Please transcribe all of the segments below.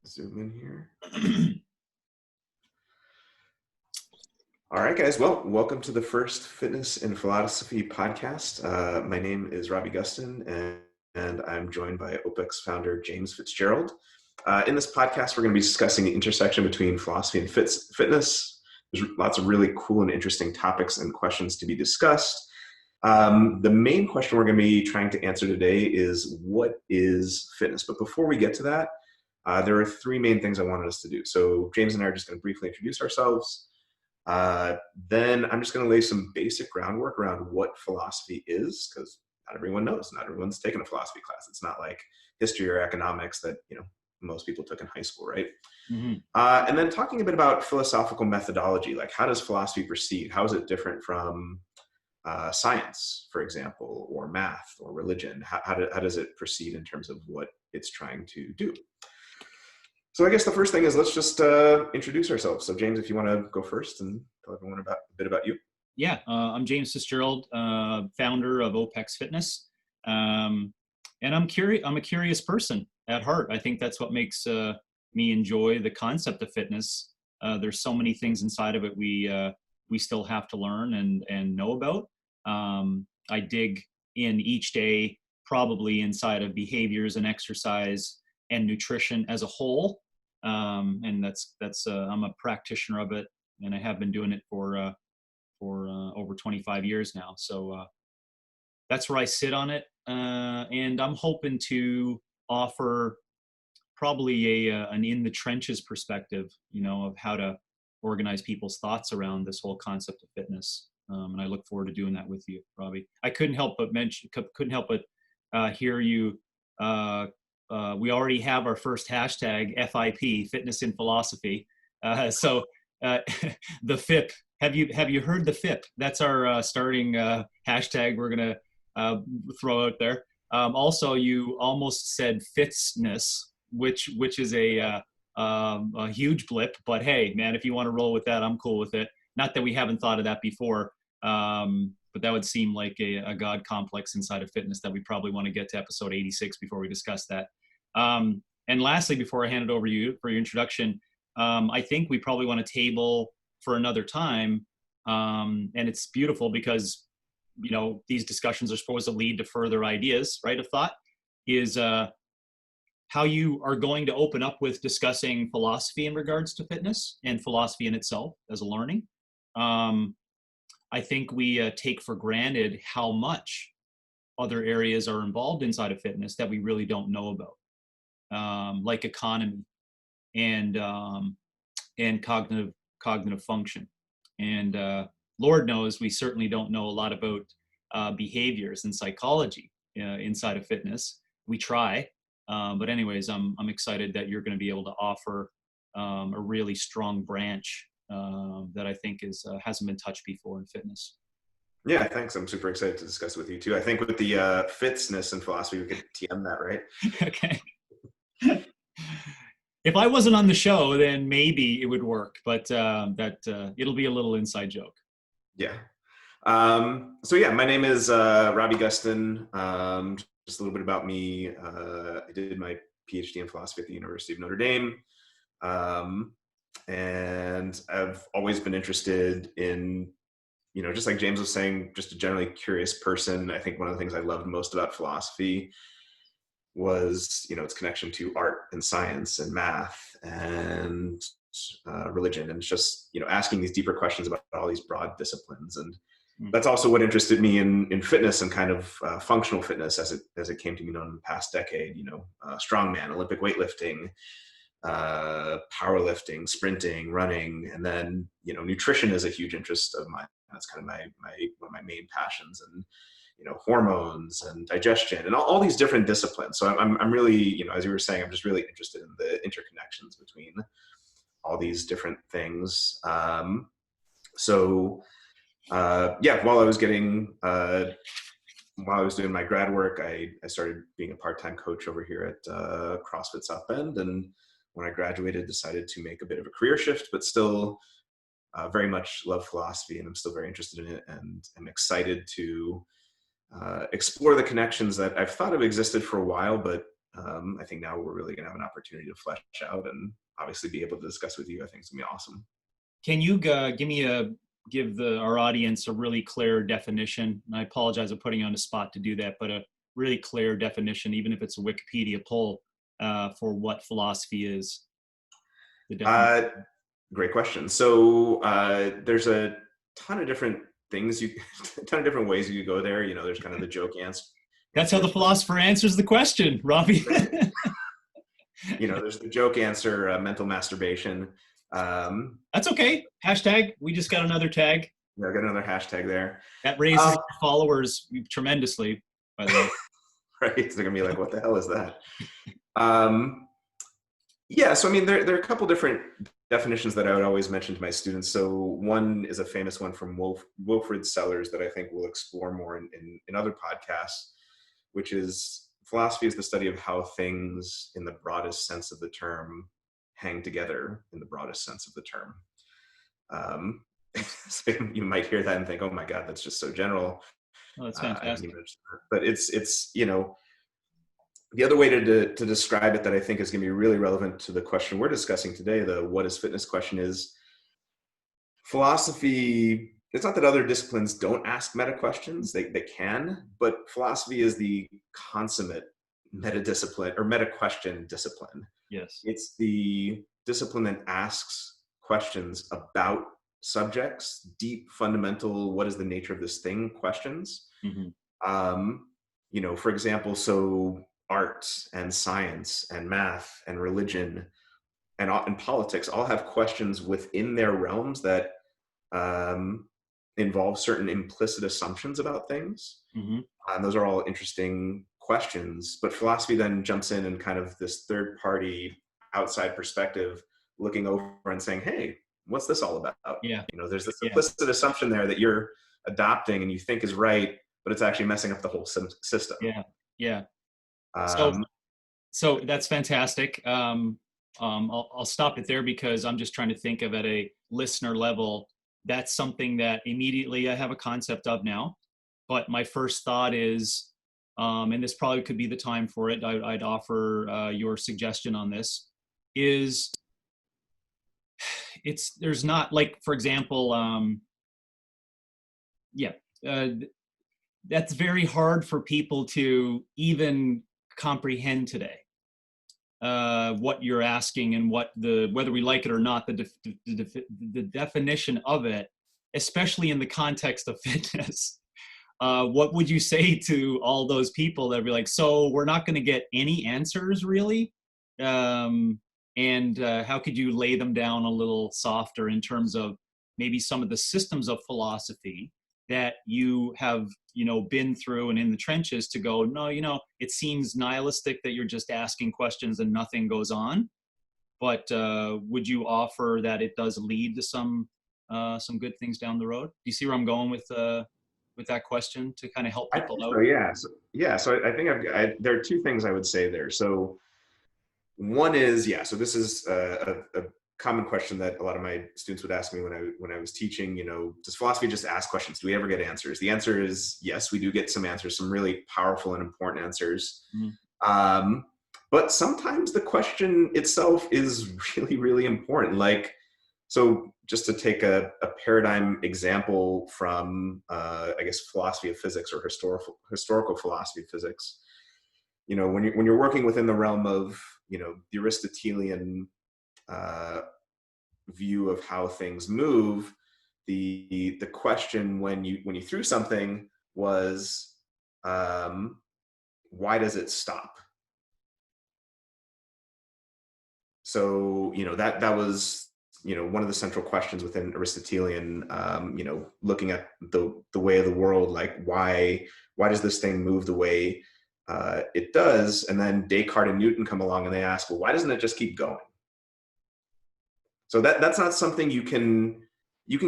Zoom in here. All right, guys. Well, welcome to the first Fitness and Philosophy podcast. My name is Ravi Gustin, and I'm joined by OPEX founder James Fitzgerald. In this podcast, we're going to be discussing the intersection between philosophy and fitness. There's lots of really cool and interesting topics and questions to be discussed. The main question we're going to be trying to answer today is, what is fitness? But before we get to that, there are three main things I wanted us to do. So James and I are just going to briefly introduce ourselves. Then I'm just going to lay some basic groundwork around what philosophy is, because not everyone knows. Not everyone's taken a philosophy class. It's not like history or economics that most people took in high school, right? Mm-hmm. And then talking a bit about philosophical methodology, like how does philosophy proceed? How is it different from science, for example, or math or religion? How does it proceed in terms of what it's trying to do? So I guess the first thing is, let's just introduce ourselves. So James, if you want to go first and tell everyone a bit about you. Yeah, I'm James Fitzgerald, founder of OPEX Fitness. And I'm a curious person at heart. I think that's what makes me enjoy the concept of fitness. There's so many things inside of it we still have to learn and know about. I dig in each day, probably inside of behaviors and exercise and nutrition as a whole. And that's I'm a practitioner of it, and I have been doing it for over 25 years now. So that's where I sit on it, and I'm hoping to offer probably an in the trenches perspective, of how to organize people's thoughts around this whole concept of fitness. And I look forward to doing that with you, Robby. I couldn't help but hear you. We already have our first hashtag, FIP, Fitness in Philosophy. So the FIP, have you heard the FIP? That's our starting hashtag we're going to throw out there. Also, you almost said fitness, which is a huge blip. But hey, man, if you want to roll with that, I'm cool with it. Not that we haven't thought of that before, but that would seem like a God complex inside of fitness that we probably want to get to episode 86 before we discuss that. And lastly, before I hand it over to you for your introduction, I think we probably want to table for another time. And it's beautiful because, these discussions are supposed to lead to further ideas, right, of thought, is how you are going to open up with discussing philosophy in regards to fitness and philosophy in itself as a learning. I think we take for granted how much other areas are involved inside of fitness that we really don't know about, like economy and cognitive function. And Lord knows we certainly don't know a lot about behaviors and psychology inside of fitness. We try, but anyways, I'm excited that you're going to be able to offer a really strong branch that I think hasn't been touched before in fitness. Yeah, thanks. I'm super excited to discuss it with you too. I think with the fitness in philosophy, we could TM that, right? Okay. If I wasn't on the show, then maybe it would work, but it'll be a little inside joke. Yeah. So yeah, my name is Ravi Gustin. Just a little bit about me. I did my PhD in philosophy at the University of Notre Dame. And I've always been interested in, just like James was saying, just a generally curious person. I think one of the things I loved most about philosophy was, its connection to art and science and math and religion, and just, asking these deeper questions about all these broad disciplines. And that's also what interested me in fitness and kind of functional fitness as it came to be known in the past decade. Strongman, Olympic weightlifting, powerlifting, sprinting, running, and then nutrition is a huge interest of mine. That's kind of one of my main passions, and hormones and digestion and all these different disciplines. So I'm really, as you were saying, I'm just really interested in the interconnections between all these different things. While I was doing my grad work, I started being a part-time coach over here at CrossFit South Bend. And when I graduated, decided to make a bit of a career shift, but still very much love philosophy, and I'm still very interested in it. And I'm excited to explore the connections that I've thought have existed for a while, but I think now we're really going to have an opportunity to flesh out and obviously be able to discuss with you. I think it's going to be awesome. Can you give our audience a really clear definition? And I apologize for putting you on the spot to do that, but a really clear definition, even if it's a Wikipedia poll, for what philosophy is. Great question. So there's a ton of different things a ton of different ways you could go there. There's kind of the joke answer. That's how the philosopher answers the question, Robbie. There's the joke answer, mental masturbation. That's okay. Hashtag. We just got another tag. Yeah, I got another hashtag there. That raises our followers tremendously, by the way. Right. So they're gonna be like, what the hell is that? Yeah, so I mean, there are a couple different definitions that I would always mention to my students. So one is a famous one from Wilfrid Sellers that I think we'll explore more in other podcasts, which is philosophy is the study of how things in the broadest sense of the term hang together in the broadest sense of the term. So you might hear that and think, oh my God, that's just so general. Oh, that's fantastic. But it's the other way to describe it that I think is going to be really relevant to the question we're discussing today, the what is fitness question, is philosophy. It's not that other disciplines don't ask meta questions, they can, but philosophy is the consummate meta discipline or meta question discipline. Yes. It's the discipline that asks questions about subjects, deep, fundamental, what is the nature of this thing questions. For example, so art and science and math and religion and politics all have questions within their realms that involve certain implicit assumptions about things. And those are all interesting questions, but philosophy then jumps in and kind of this third party outside perspective looking over and saying, hey, what's this all about? There's this implicit assumption there that you're adopting and you think is right, but it's actually messing up the whole system. So that's fantastic. I'll stop it there because I'm just trying to think of at a listener level. That's something that immediately I have a concept of now, but my first thought is, and this probably could be the time for it, I'd offer your suggestion on this, is there's not, like, for example, that's very hard for people to even comprehend today. What you're asking and whether we like it or not, the definition of it, especially in the context of fitness. What would you say to all those people that be like, so we're not going to get any answers really? And how could you lay them down a little softer in terms of maybe some of the systems of philosophy that you have, been through and in the trenches to go, no, it seems nihilistic that you're just asking questions and nothing goes on. But would you offer that it does lead to some good things down the road? Do you see where I'm going with that question to kind of help people out? So I think there are two things I would say there. So one is, so this is a common question that a lot of my students would ask me when I was teaching, does philosophy just ask questions? Do we ever get answers? The answer is yes, we do get some answers, some really powerful and important answers. But sometimes the question itself is really, really important. Like, so just to take a paradigm example from, I guess, philosophy of physics or historical philosophy of physics, when you're working within the realm of, the Aristotelian view of how things move, the question when you threw something was, why does it stop? So that was one of the central questions within Aristotelian, looking at the way of the world, like why does this thing move the way it does? And then Descartes and Newton come along and they ask, well, why doesn't it just keep going? So that's not something you can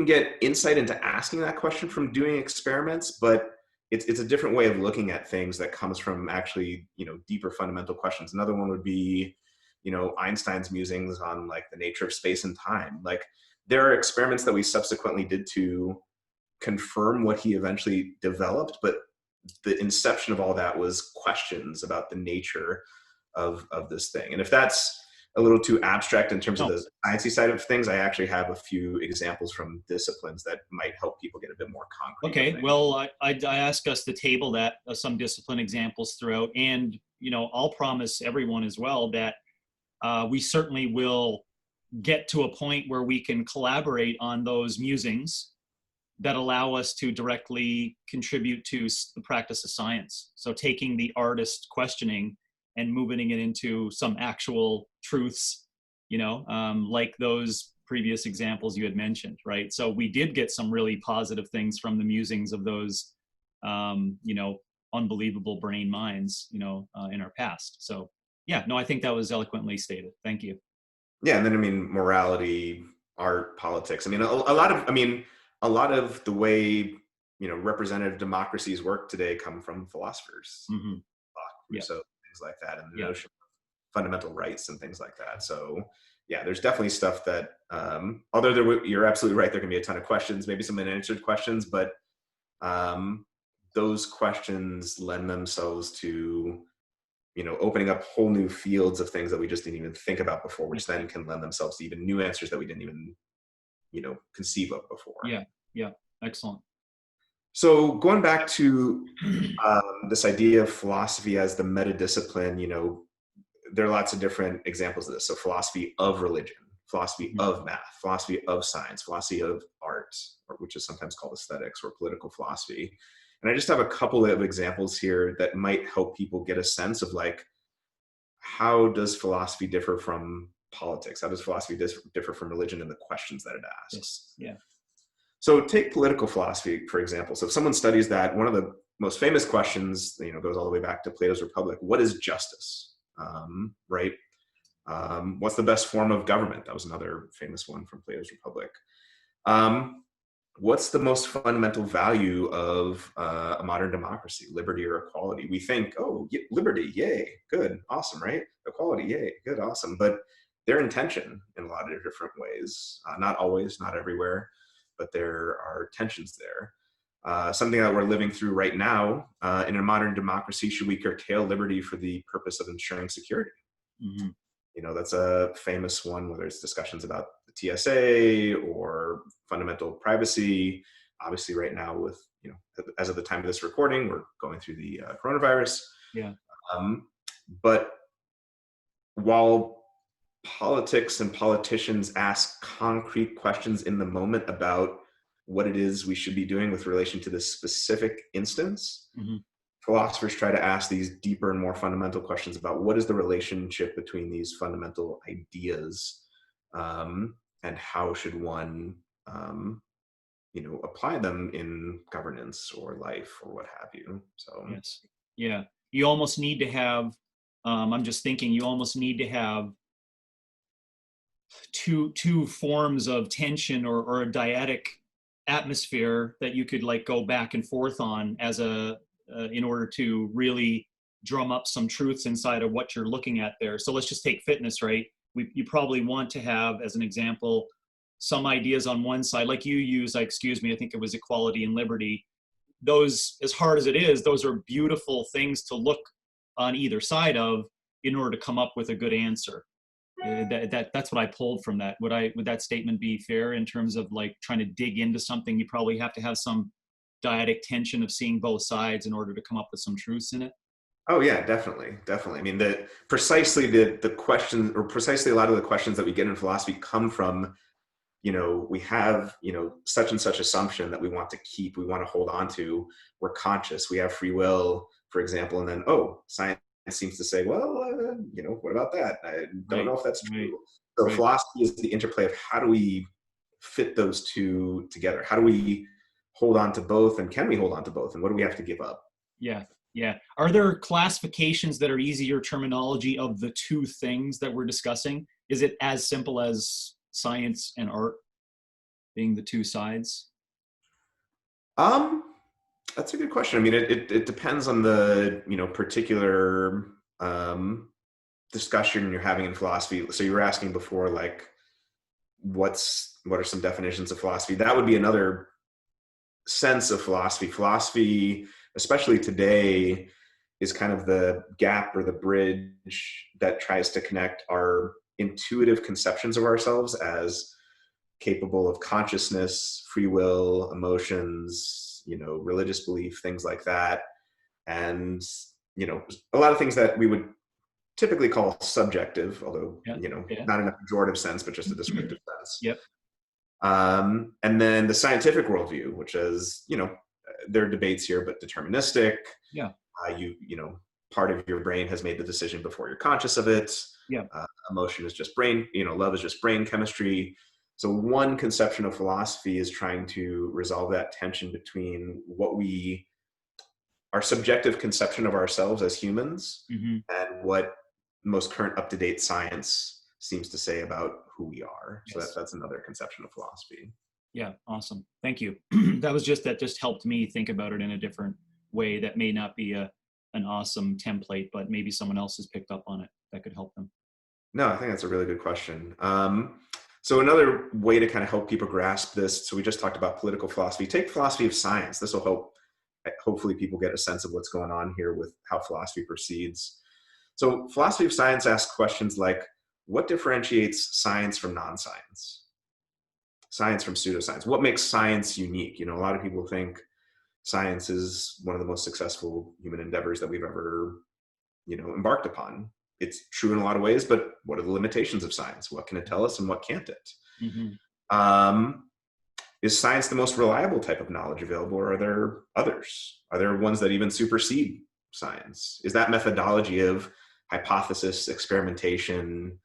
get insight into asking that question from doing experiments, but it's a different way of looking at things that comes from actually, deeper fundamental questions. Another one would be, Einstein's musings on like the nature of space and time. Like there are experiments that we subsequently did to confirm what he eventually developed, but the inception of all that was questions about the nature of this thing. And if that's a little too abstract in terms of No. the sciencey side of things, I actually have a few examples from disciplines that might help people get a bit more concrete. Okay, well, I ask us to table that some discipline examples throughout, and I'll promise everyone as well that we certainly will get to a point where we can collaborate on those musings that allow us to directly contribute to the practice of science. So taking the artist questioning and moving it into some actual truths, like those previous examples you had mentioned, right? So we did get some really positive things from the musings of those, unbelievable brain minds, in our past. So yeah, no, I think that was eloquently stated. Thank you. Yeah, and then morality, art, politics. A lot of the way representative democracies work today come from philosophers, Mm-hmm. Yeah. so things like that, and the Yeah. notion of fundamental rights and things like that. So yeah, there's definitely stuff that, although you're absolutely right, there can be a ton of questions, maybe some unanswered questions, but those questions lend themselves to opening up whole new fields of things that we just didn't even think about before, which then can lend themselves to even new answers that we didn't even conceive of before. Yeah, excellent. So going back to this idea of philosophy as the meta discipline, there are lots of different examples of this. So philosophy of religion, philosophy of math, philosophy of science, philosophy of art, which is sometimes called aesthetics, or political philosophy. And I just have a couple of examples here that might help people get a sense of how does philosophy differ from politics? How does philosophy differ from religion and the questions that it asks? Yeah. So take political philosophy, for example. So if someone studies that, one of the most famous questions, goes all the way back to Plato's Republic. What is justice? Right? What's the best form of government? That was another famous one from Plato's Republic. What's the most fundamental value of a modern democracy, liberty or equality? We think, oh, liberty, yay, good, awesome, right? Equality, yay, good, awesome. But they're in tension in a lot of different ways. Not always, not everywhere, but there are tensions there. Something that we're living through right now in a modern democracy, should we curtail liberty for the purpose of ensuring security? Mm-hmm. That's a famous one, whether it's discussions about the TSA or fundamental privacy. Obviously right now with, as of the time of this recording, we're going through the coronavirus. Yeah. But while politics and politicians ask concrete questions in the moment about what it is we should be doing with relation to this specific instance, philosophers try to ask these deeper and more fundamental questions about what is the relationship between these fundamental ideas, and how should one, apply them in governance or life or what have you. So yes, yeah, you almost need to have. I'm just thinking, you almost need to have two forms of tension or a dyadic atmosphere that you could go back and forth on as in order to really drum up some truths inside of what you're looking at there. So let's just take fitness, right? You probably want to have, as an example, some ideas on one side, like you use, I think it was equality and liberty. Those, as hard as it is, those are beautiful things to look on either side of in order to come up with a good answer. That's what I pulled from that. Would that statement be fair in terms of trying to dig into something? You probably have to have some dyadic tension of seeing both sides in order to come up with some truths in it. Oh yeah, definitely. I mean, precisely the question, or precisely a lot of the questions that we get in philosophy come from, we have, such and such assumption that we want to keep, we want to hold on to. We're conscious, we have free will, for example, and then, science seems to say, well, what about that? I don't know if that's true. So philosophy is the interplay of how do we fit those two together? How do we hold on to both, and can we hold on to both, and what do we have to give up? Yeah. Are there classifications that are easier terminology of the two things that we're discussing? Is it as simple as science and art being the two sides? That's a good question. I mean, it depends on the particular discussion you're having in philosophy. So you were asking before, what are some definitions of philosophy? That would be another sense of philosophy. Philosophy, especially today, is kind of the gap or the bridge that tries to connect our intuitive conceptions of ourselves as capable of consciousness, free will, emotions, religious belief, things like that. And, a lot of things that we would typically call subjective, although, Yeah. Yeah. not in a pejorative sense, but just a descriptive sense. Yep. And then the scientific worldview, which is, there are debates here, but deterministic. Yeah. Part of your brain has made the decision before you're conscious of it. Yeah. Emotion is just brain, love is just brain chemistry. So one conception of philosophy is trying to resolve that tension between our subjective conception of ourselves as humans and what most current up-to-date science seems to say about who we are. So Yes. that's another conception of philosophy. Yeah. Awesome. Thank you. That just helped me think about it in a different way that may not be an awesome template, but maybe someone else has picked up on it that could help them. No, I think that's a really good question. So another way to kind of help people grasp this, so we just talked about political philosophy. Take philosophy of science. This will hopefully people get a sense of what's going on here with how philosophy proceeds. So philosophy of science asks questions like, what differentiates science from non-science? Science from pseudoscience? What makes science unique? A lot of people think science is one of the most successful human endeavors that we've ever, embarked upon. It's true in a lot of ways, but what are the limitations of science? What can it tell us and what can't it? Is science the most reliable type of knowledge available, or are there others? Are there ones that even supersede science? Is that methodology of hypothesis, experimentation,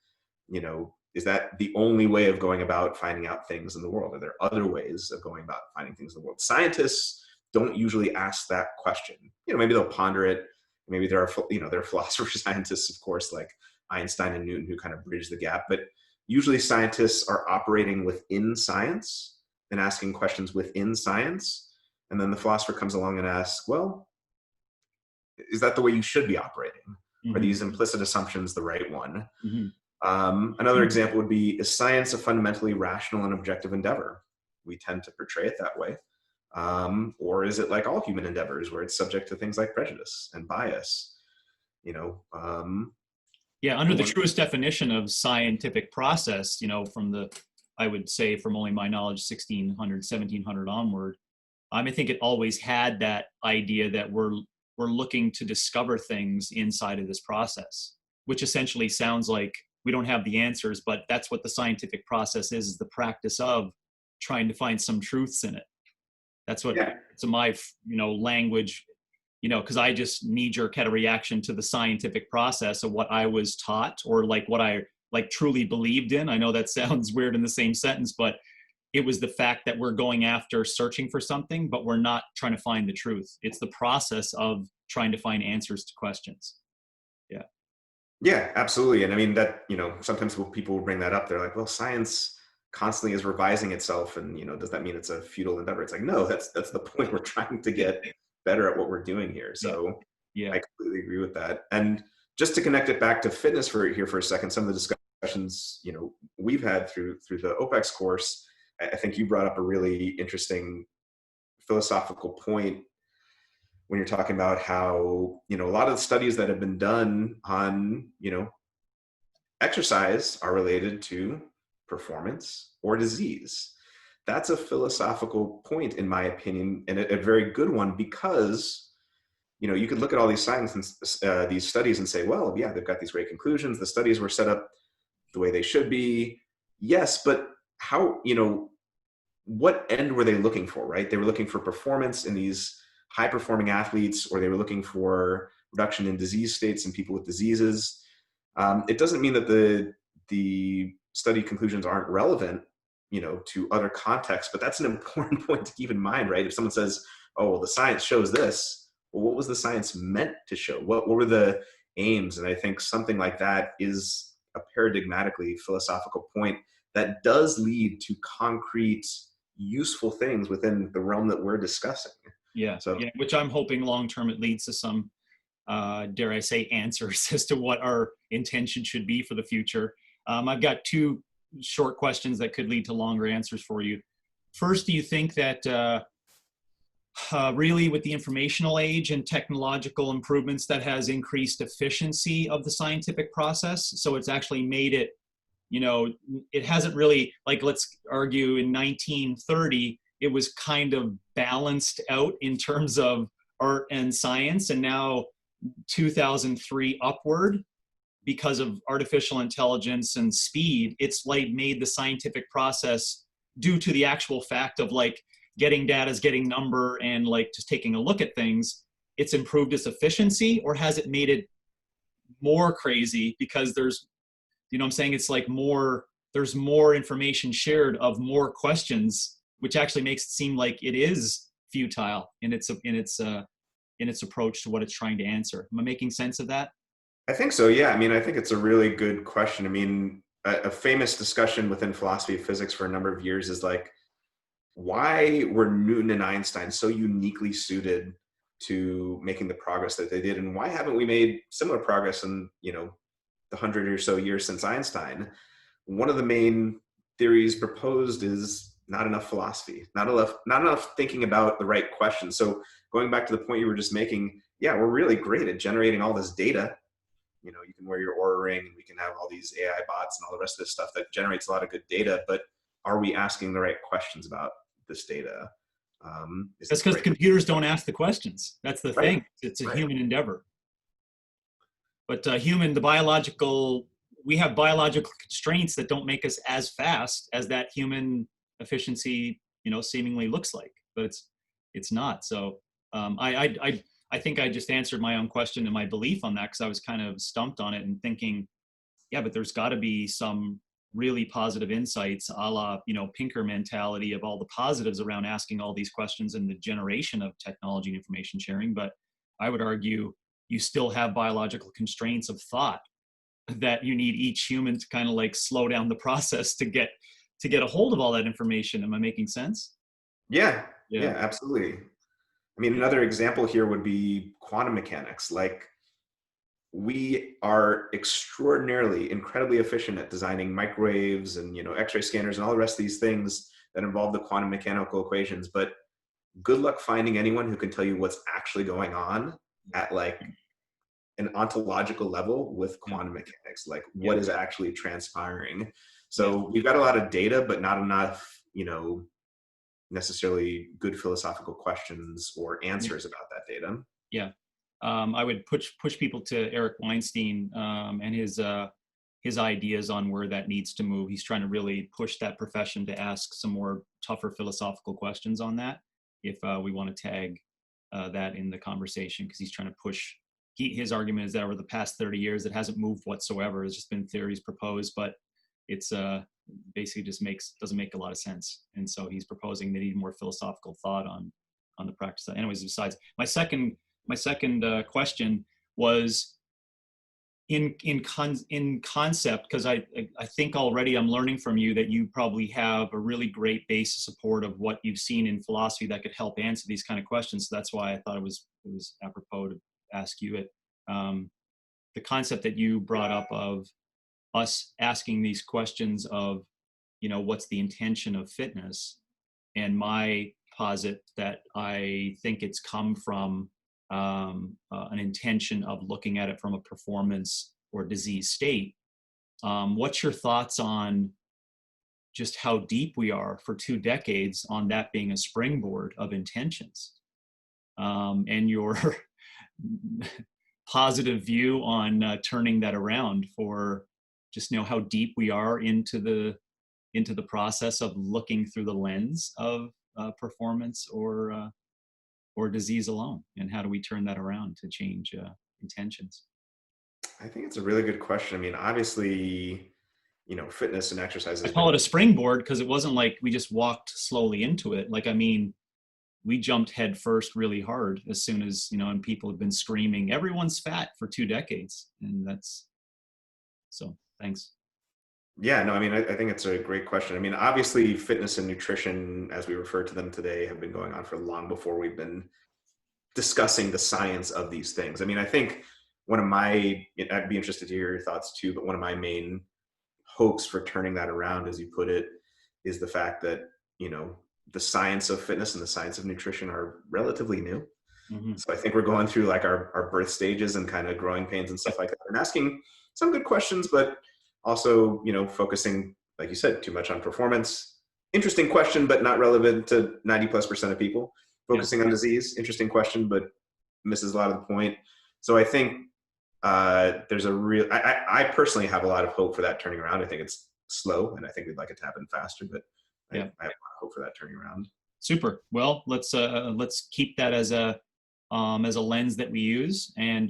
is that the only way of going about finding out things in the world? Are there other ways of going about finding things in the world? Scientists don't usually ask that question. Maybe they'll ponder it. Maybe there are philosopher scientists, of course, like Einstein and Newton, who kind of bridge the gap. But usually scientists are operating within science and asking questions within science. And then the philosopher comes along and asks, well, is that the way you should be operating? Are these implicit assumptions the right one? Another example would be, is science a fundamentally rational and objective endeavor? We tend to portray it that way. Or is it like all human endeavors where it's subject to things like prejudice and bias? Under the truest definition of scientific process, I would say from only my knowledge, 1600, 1700 onward, I think it always had that idea that we're looking to discover things inside of this process, which essentially sounds like we don't have the answers, but that's what the scientific process is the practice of trying to find some truths in it. That's what, it's my, language, because I just knee-jerk had a reaction to the scientific process of what I was taught, or like what I truly believed in. I know that sounds weird in the same sentence, but it was the fact that we're going after searching for something, but we're not trying to find the truth. It's the process of trying to find answers to questions. Yeah. Yeah, absolutely. And that, sometimes when people bring that up, they're like, well, science constantly is revising itself. And, does that mean it's a futile endeavor? It's like, no, that's the point. We're trying to get better at what we're doing here. So I completely agree with that. And just to connect it back to fitness for a second, some of the discussions, we've had through the OPEX course, I think you brought up a really interesting philosophical point when you're talking about how, a lot of the studies that have been done on, exercise are related to performance or disease. That's a philosophical point, in my opinion, and a very good one, because, you could look at all these science and these studies and say, well, yeah, they've got these great conclusions. The studies were set up the way they should be. Yes, but how, what end were they looking for, right? They were looking for performance in these high-performing athletes, or they were looking for reduction in disease states in people with diseases. It doesn't mean that the study conclusions aren't relevant, to other contexts, but that's an important point to keep in mind, right? If someone says, oh, well, the science shows this, well, what was the science meant to show? What were the aims? And I think something like that is a paradigmatically philosophical point that does lead to concrete, useful things within the realm that we're discussing. Yeah. So, which I'm hoping long-term it leads to some, dare I say, answers as to what our intention should be for the future. I've got two short questions that could lead to longer answers for you. First, do you think that really with the informational age and technological improvements that has increased efficiency of the scientific process. So it's actually made it, it hasn't really, like, let's argue in 1930, it was kind of balanced out in terms of art and science. And now 2003 upward, because of artificial intelligence and speed, it's like made the scientific process, due to the actual fact of like getting data, is getting number, and like just taking a look at things, it's improved its efficiency? Or has it made it more crazy because there's, what I'm saying? It's like there's more information shared of more questions, which actually makes it seem like it is futile in its approach to what it's trying to answer. Am I making sense of that? I think so. Yeah. I mean, I think it's a really good question. I mean, a famous discussion within philosophy of physics for a number of years is like, why were Newton and Einstein so uniquely suited to making the progress that they did, and why haven't we made similar progress in the 100 or so years since Einstein? One of the main theories proposed is not enough philosophy, not enough thinking about the right questions. So going back to the point you were just making, yeah, we're really great at generating all this data. You can wear your Aura ring, and we can have all these AI bots and all the rest of this stuff that generates a lot of good data. But are we asking the right questions about this data? That's because computers don't ask the questions. That's the thing. Right. It's a Right. human endeavor. But we have biological constraints that don't make us as fast as that human efficiency, seemingly looks like. But it's not. So I think I just answered my own question and my belief on that, because I was kind of stumped on it and thinking, yeah, but there's got to be some really positive insights, a la, Pinker mentality, of all the positives around asking all these questions and the generation of technology and information sharing. But I would argue you still have biological constraints of thought that you need each human to kind of like slow down the process to get a hold of all that information. Am I making sense? Yeah. Yeah. Yeah, absolutely. I mean, another example here would be quantum mechanics. Like, we are extraordinarily, incredibly efficient at designing microwaves and X-ray scanners and all the rest of these things that involve the quantum mechanical equations. But good luck finding anyone who can tell you what's actually going on at like an ontological level with Yeah. quantum mechanics, like Yeah. what is actually transpiring. Yeah. So we've got a lot of data, but not enough, necessarily good philosophical questions or answers about that data. Yeah. I would push people to Eric Weinstein and his ideas on where that needs to move. He's trying to really push that profession to ask some more tougher philosophical questions on that, if we want to tag that in the conversation, because he's trying to push. His argument is that over the past 30 years, it hasn't moved whatsoever. It's just been theories proposed, but it's basically just doesn't make a lot of sense. And so he's proposing they need more philosophical thought on the practice. Anyways, besides, my second question was in concept, because I think already I'm learning from you that you probably have a really great base of support of what you've seen in philosophy that could help answer these kind of questions. So that's why I thought it was apropos to ask you it. The concept that you brought up of us asking these questions of, what's the intention of fitness, and my posit that I think it's come from an intention of looking at it from a performance or disease state. What's your thoughts on just how deep we are for 2 decades on that being a springboard of intentions, and your positive view on turning that around for just how deep we are into the process of looking through the lens of performance or disease alone, and how do we turn that around to change intentions? I think it's a really good question. I mean, obviously, fitness and exercise I has call it been. a springboard because it wasn't like we just walked slowly into it. Like, I mean, we jumped head first really hard as soon as, and people have been screaming, everyone's fat, for 2 decades. And that's, so thanks. Yeah, no, I mean, I think it's a great question. I mean, obviously, fitness and nutrition, as we refer to them today, have been going on for long before we've been discussing the science of these things. I mean, I think I'd be interested to hear your thoughts too, but one of my main hopes for turning that around, as you put it, is the fact that, the science of fitness and the science of nutrition are relatively new. Hmm. So I think we're going through like our birth stages and kind of growing pains and stuff like that, and asking some good questions, but also, focusing, like you said, too much on performance. Interesting question, but not relevant to 90+% of people. Yeah. Focusing on disease, interesting question, but misses a lot of the point. So I think there's a real, I personally have a lot of hope for that turning around. I think it's slow, and I think we'd like it to happen faster, but I Yeah. have a lot of hope for that turning around. Super. Well, let's keep that as a lens that we use, and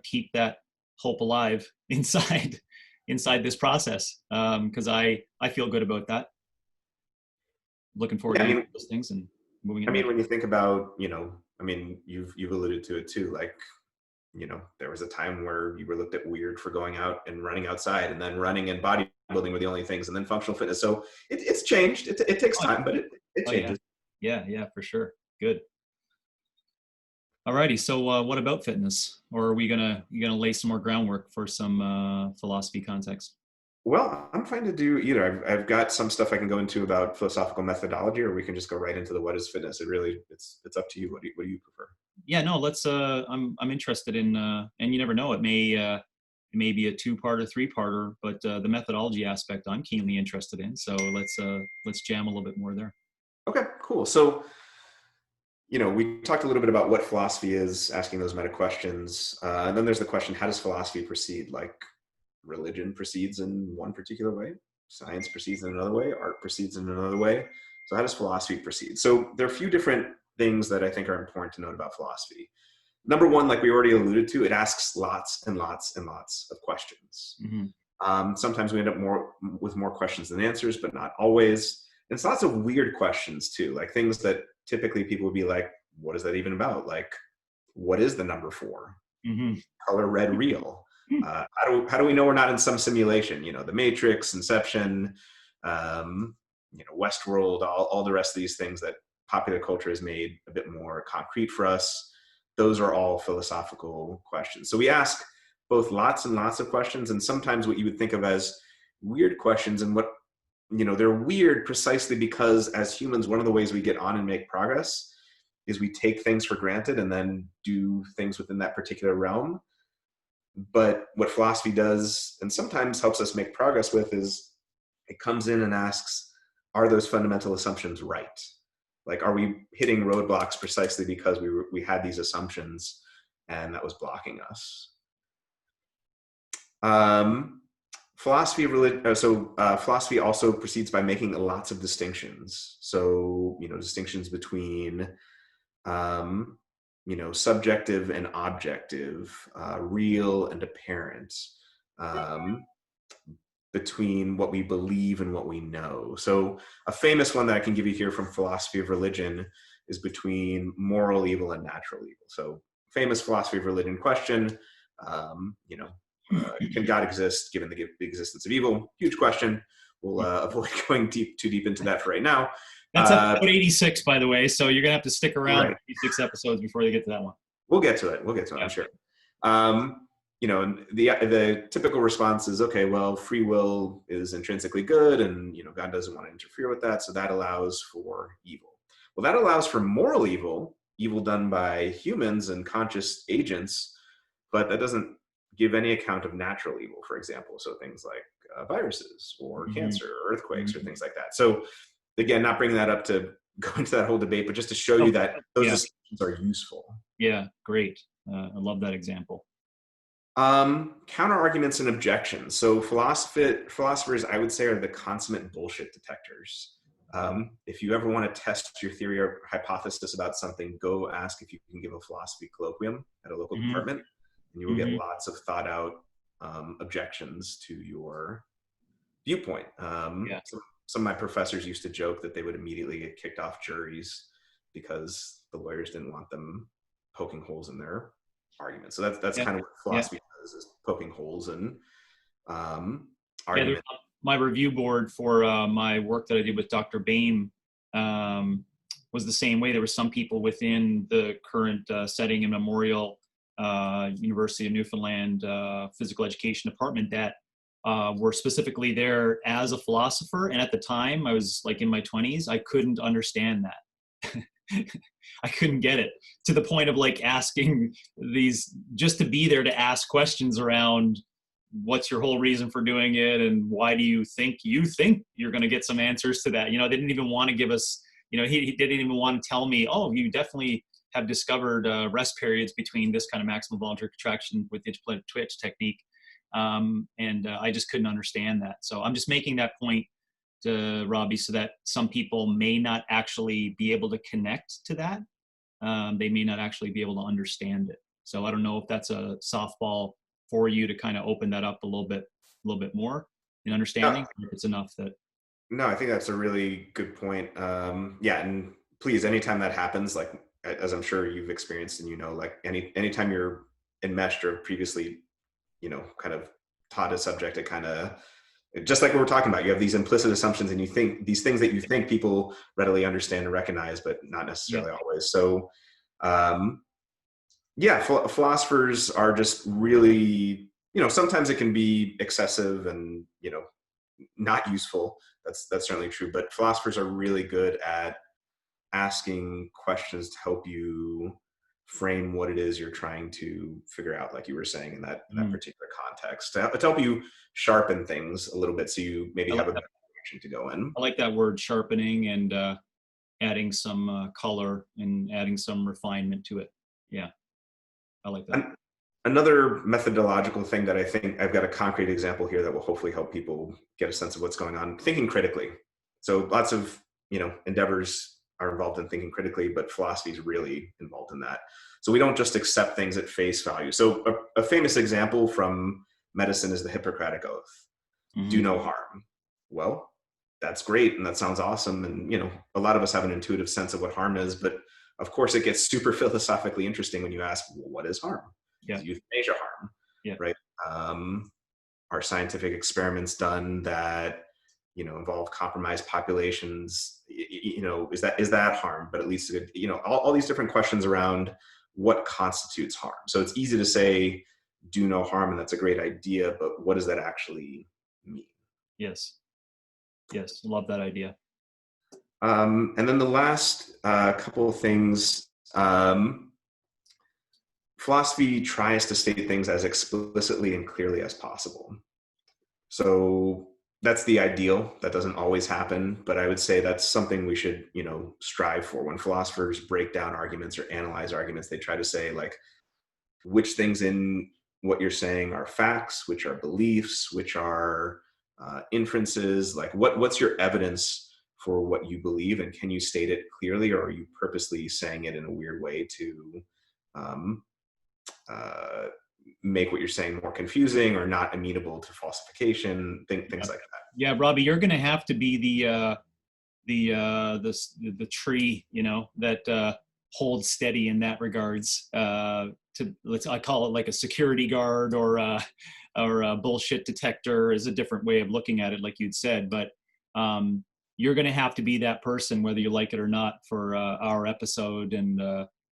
keep that hope alive inside this process, because I feel good about that. Looking forward Yeah, to using those things and moving it along. when you think about, you've alluded to it too, like, there was a time where you were looked at weird for going out and running outside, and then running and bodybuilding were the only things, and then functional fitness. So it's changed. It takes Oh, time, but it oh yeah, changes. yeah, for sure. Good. Alrighty. So what about fitness? Or are you gonna lay some more groundwork for some philosophy context? Well, I'm fine to do either. I've got some stuff I can go into about philosophical methodology, or we can just go right into the what is fitness. It's up to you. What do you prefer? Yeah, no, let's I'm interested in and you never know, it may be a two-part or three-parter, but the methodology aspect I'm keenly interested in. So let's jam a little bit more there. Okay, cool. So, we talked a little bit about what philosophy is, asking those meta questions. And then there's the question, how does philosophy proceed? Like, religion proceeds in one particular way, science proceeds in another way, art proceeds in another way. So how does philosophy proceed? So there are a few different things that I think are important to note about philosophy. Number one, like we already alluded to, it asks lots and lots and lots of questions. Hmm. Sometimes we end up with more questions than answers, but not always. And it's lots of weird questions too, like things that typically people would be like, what is that even about? Like, what is the number 4? Hmm. Color red real? How do we know we're not in some simulation? The Matrix, Inception, Westworld, all the rest of these things that popular culture has made a bit more concrete for us. Those are all philosophical questions. So we ask both lots and lots of questions, and sometimes what you would think of as weird questions, and what they're weird precisely because as humans, one of the ways we get on and make progress is we take things for granted and then do things within that particular realm. But what philosophy does, and sometimes helps us make progress with, is it comes in and asks, are those fundamental assumptions right? Like, are we hitting roadblocks precisely because we had these assumptions and that was blocking us? Philosophy philosophy also proceeds by making lots of distinctions. So, distinctions between subjective and objective, real and apparent, um, between what we believe and what we know. So a famous one that I can give you here from philosophy of religion is between moral evil and natural evil. So famous philosophy of religion question, can God exist given the existence of evil? Huge question. We'll avoid going too deep into that for right now. That's episode 86, by the way. So you're gonna have to stick around Right. for 86 episodes before they get to that one. We'll get to it. Yeah. I'm sure. And the typical response is, okay, well, free will is intrinsically good, and God doesn't want to interfere with that, so that allows for evil. Well, that allows for moral evil, evil done by humans and conscious agents, but that doesn't give any account of natural evil, for example. So things like viruses or Hmm. cancer or earthquakes or Hmm. things like that. So again, not bringing that up to go into that whole debate, but just to show you that those Yeah. distinctions are useful. Yeah. Great. I love that example. Counter arguments and objections. So philosophers, I would say, are the consummate bullshit detectors. If you ever want to test your theory or hypothesis about something, go ask if you can give a philosophy colloquium at a local Hmm. department, and you will get Hmm. lots of thought out objections to your viewpoint. Yeah. Some of my professors used to joke that they would immediately get kicked off juries because the lawyers didn't want them poking holes in their arguments. So that's Yeah. kind of what Yeah. philosophy does, is poking holes in Yeah. argument. My review board for my work that I did with Dr. Bain was the same way. There were some people within the current setting in Memorial University of Newfoundland physical education department that were specifically there as a philosopher. And at the time, I was like in my 20s, I couldn't understand that. I couldn't get it, to the point of like asking these, just to be there to ask questions around what's your whole reason for doing it, and why do you think you're going to get some answers to that. They didn't even want to give us, he didn't even want to tell me, oh, you definitely have discovered rest periods between this kind of maximal voluntary contraction with the interpolated twitch technique. And I just couldn't understand that. So I'm just making that point to Robby, so that some people may not actually be able to connect to that. They may not actually be able to understand it. So I don't know if that's a softball for you to kind of open that up a little bit more in understanding. If it's enough that. No, I think that's a really good point. Yeah, and please, anytime that happens, like as I'm sure you've experienced, and like anytime you're enmeshed or previously, kind of taught a subject, it kind of, just like what we're talking about, you have these implicit assumptions, and you think these things that you think people readily understand and recognize, but not necessarily always. So, yeah, philosophers are just really, sometimes it can be excessive and, not useful. That's certainly true. But philosophers are really good at asking questions to help you frame what it is you're trying to figure out, like you were saying in that particular context, to help you sharpen things a little bit, so you maybe have a better direction to go in. I like that word, sharpening, and adding some color and adding some refinement to it. Yeah, I like that. Another methodological thing that I think I've got a concrete example here that will hopefully help people get a sense of what's going on: thinking critically. So lots of endeavors are involved in thinking critically, but philosophy is really involved in that. So we don't just accept things at face value. So a famous example from medicine is the Hippocratic Oath: do no harm. Well, that's great, and that sounds awesome, and a lot of us have an intuitive sense of what harm is, but of course it gets super philosophically interesting when you ask, well, what is harm? Yeah. Euthanasia harm? Yeah. Right? Are scientific experiments done that involve compromised populations? Is that harm? But at least all these different questions around what constitutes harm. So it's easy to say do no harm, and that's a great idea, but what does that actually mean? Yes. Love that idea. And then the last couple of things. Philosophy tries to state things as explicitly and clearly as possible. So that's the ideal. That doesn't always happen, but I would say that's something we should, strive for. When philosophers break down arguments or analyze arguments, they try to say, like, which things in what you're saying are facts, which are beliefs, which are inferences. Like, what's your evidence for what you believe, and can you state it clearly, or are you purposely saying it in a weird way to make what you're saying more confusing or not amenable to falsification, things like that. Yeah, Robby, you're going to have to be the tree, that holds steady in that regards. I call it like a security guard, or a bullshit detector is a different way of looking at it, like you'd said. But you're going to have to be that person, whether you like it or not, for our episode,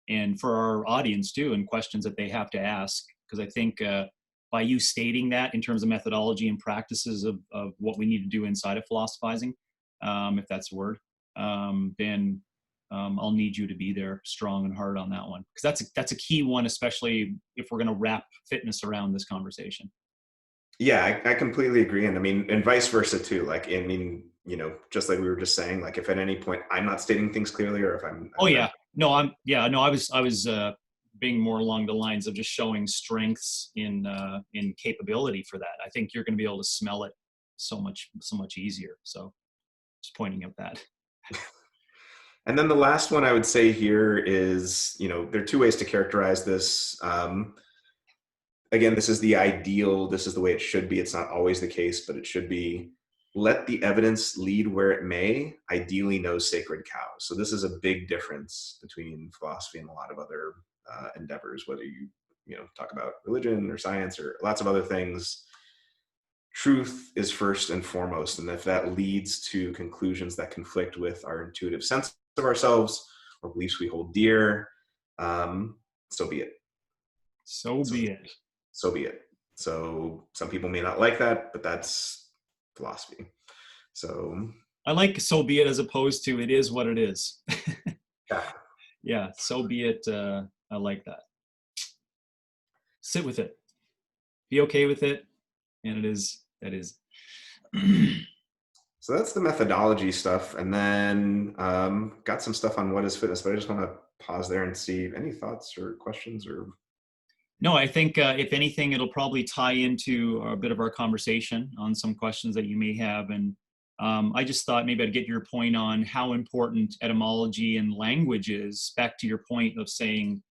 and for our audience too, and questions that they have to ask. Because I think by you stating that in terms of methodology and practices of what we need to do inside of philosophizing, if that's a word, then I'll need you to be there strong and hard on that one. Because that's a key one, especially if we're going to wrap fitness around this conversation. Yeah, I completely agree. And I mean, and vice versa too. Like, I mean, just like we were just saying, like, if at any point I'm not stating things clearly, or if I'm, I was being more along the lines of just showing strengths in capability for that. I think you're going to be able to smell it so much easier. So just pointing out that. And then the last one I would say here is, there are two ways to characterize this. Again, this is the ideal. This is the way it should be. It's not always the case, but it should be. Let the evidence lead where it may, ideally no sacred cow. So this is a big difference between philosophy and a lot of other endeavors, whether you talk about religion or science or lots of other things. Truth is first and foremost, and if that leads to conclusions that conflict with our intuitive sense of ourselves or beliefs we hold dear, so be it. So be it. So be it. So some people may not like that, but that's philosophy. So I like "so be it" as opposed to "it is what it is." yeah. Yeah, so be it. I like that. Sit with it. Be okay with it. And it is, that is. So that's the methodology stuff. And then got some stuff on what is fitness, but I just want to pause there and see any thoughts or questions or. No, I think if anything, it'll probably tie into a bit of our conversation on some questions that you may have. And I just thought maybe I'd get your point on how important etymology and language is, back to your point of saying,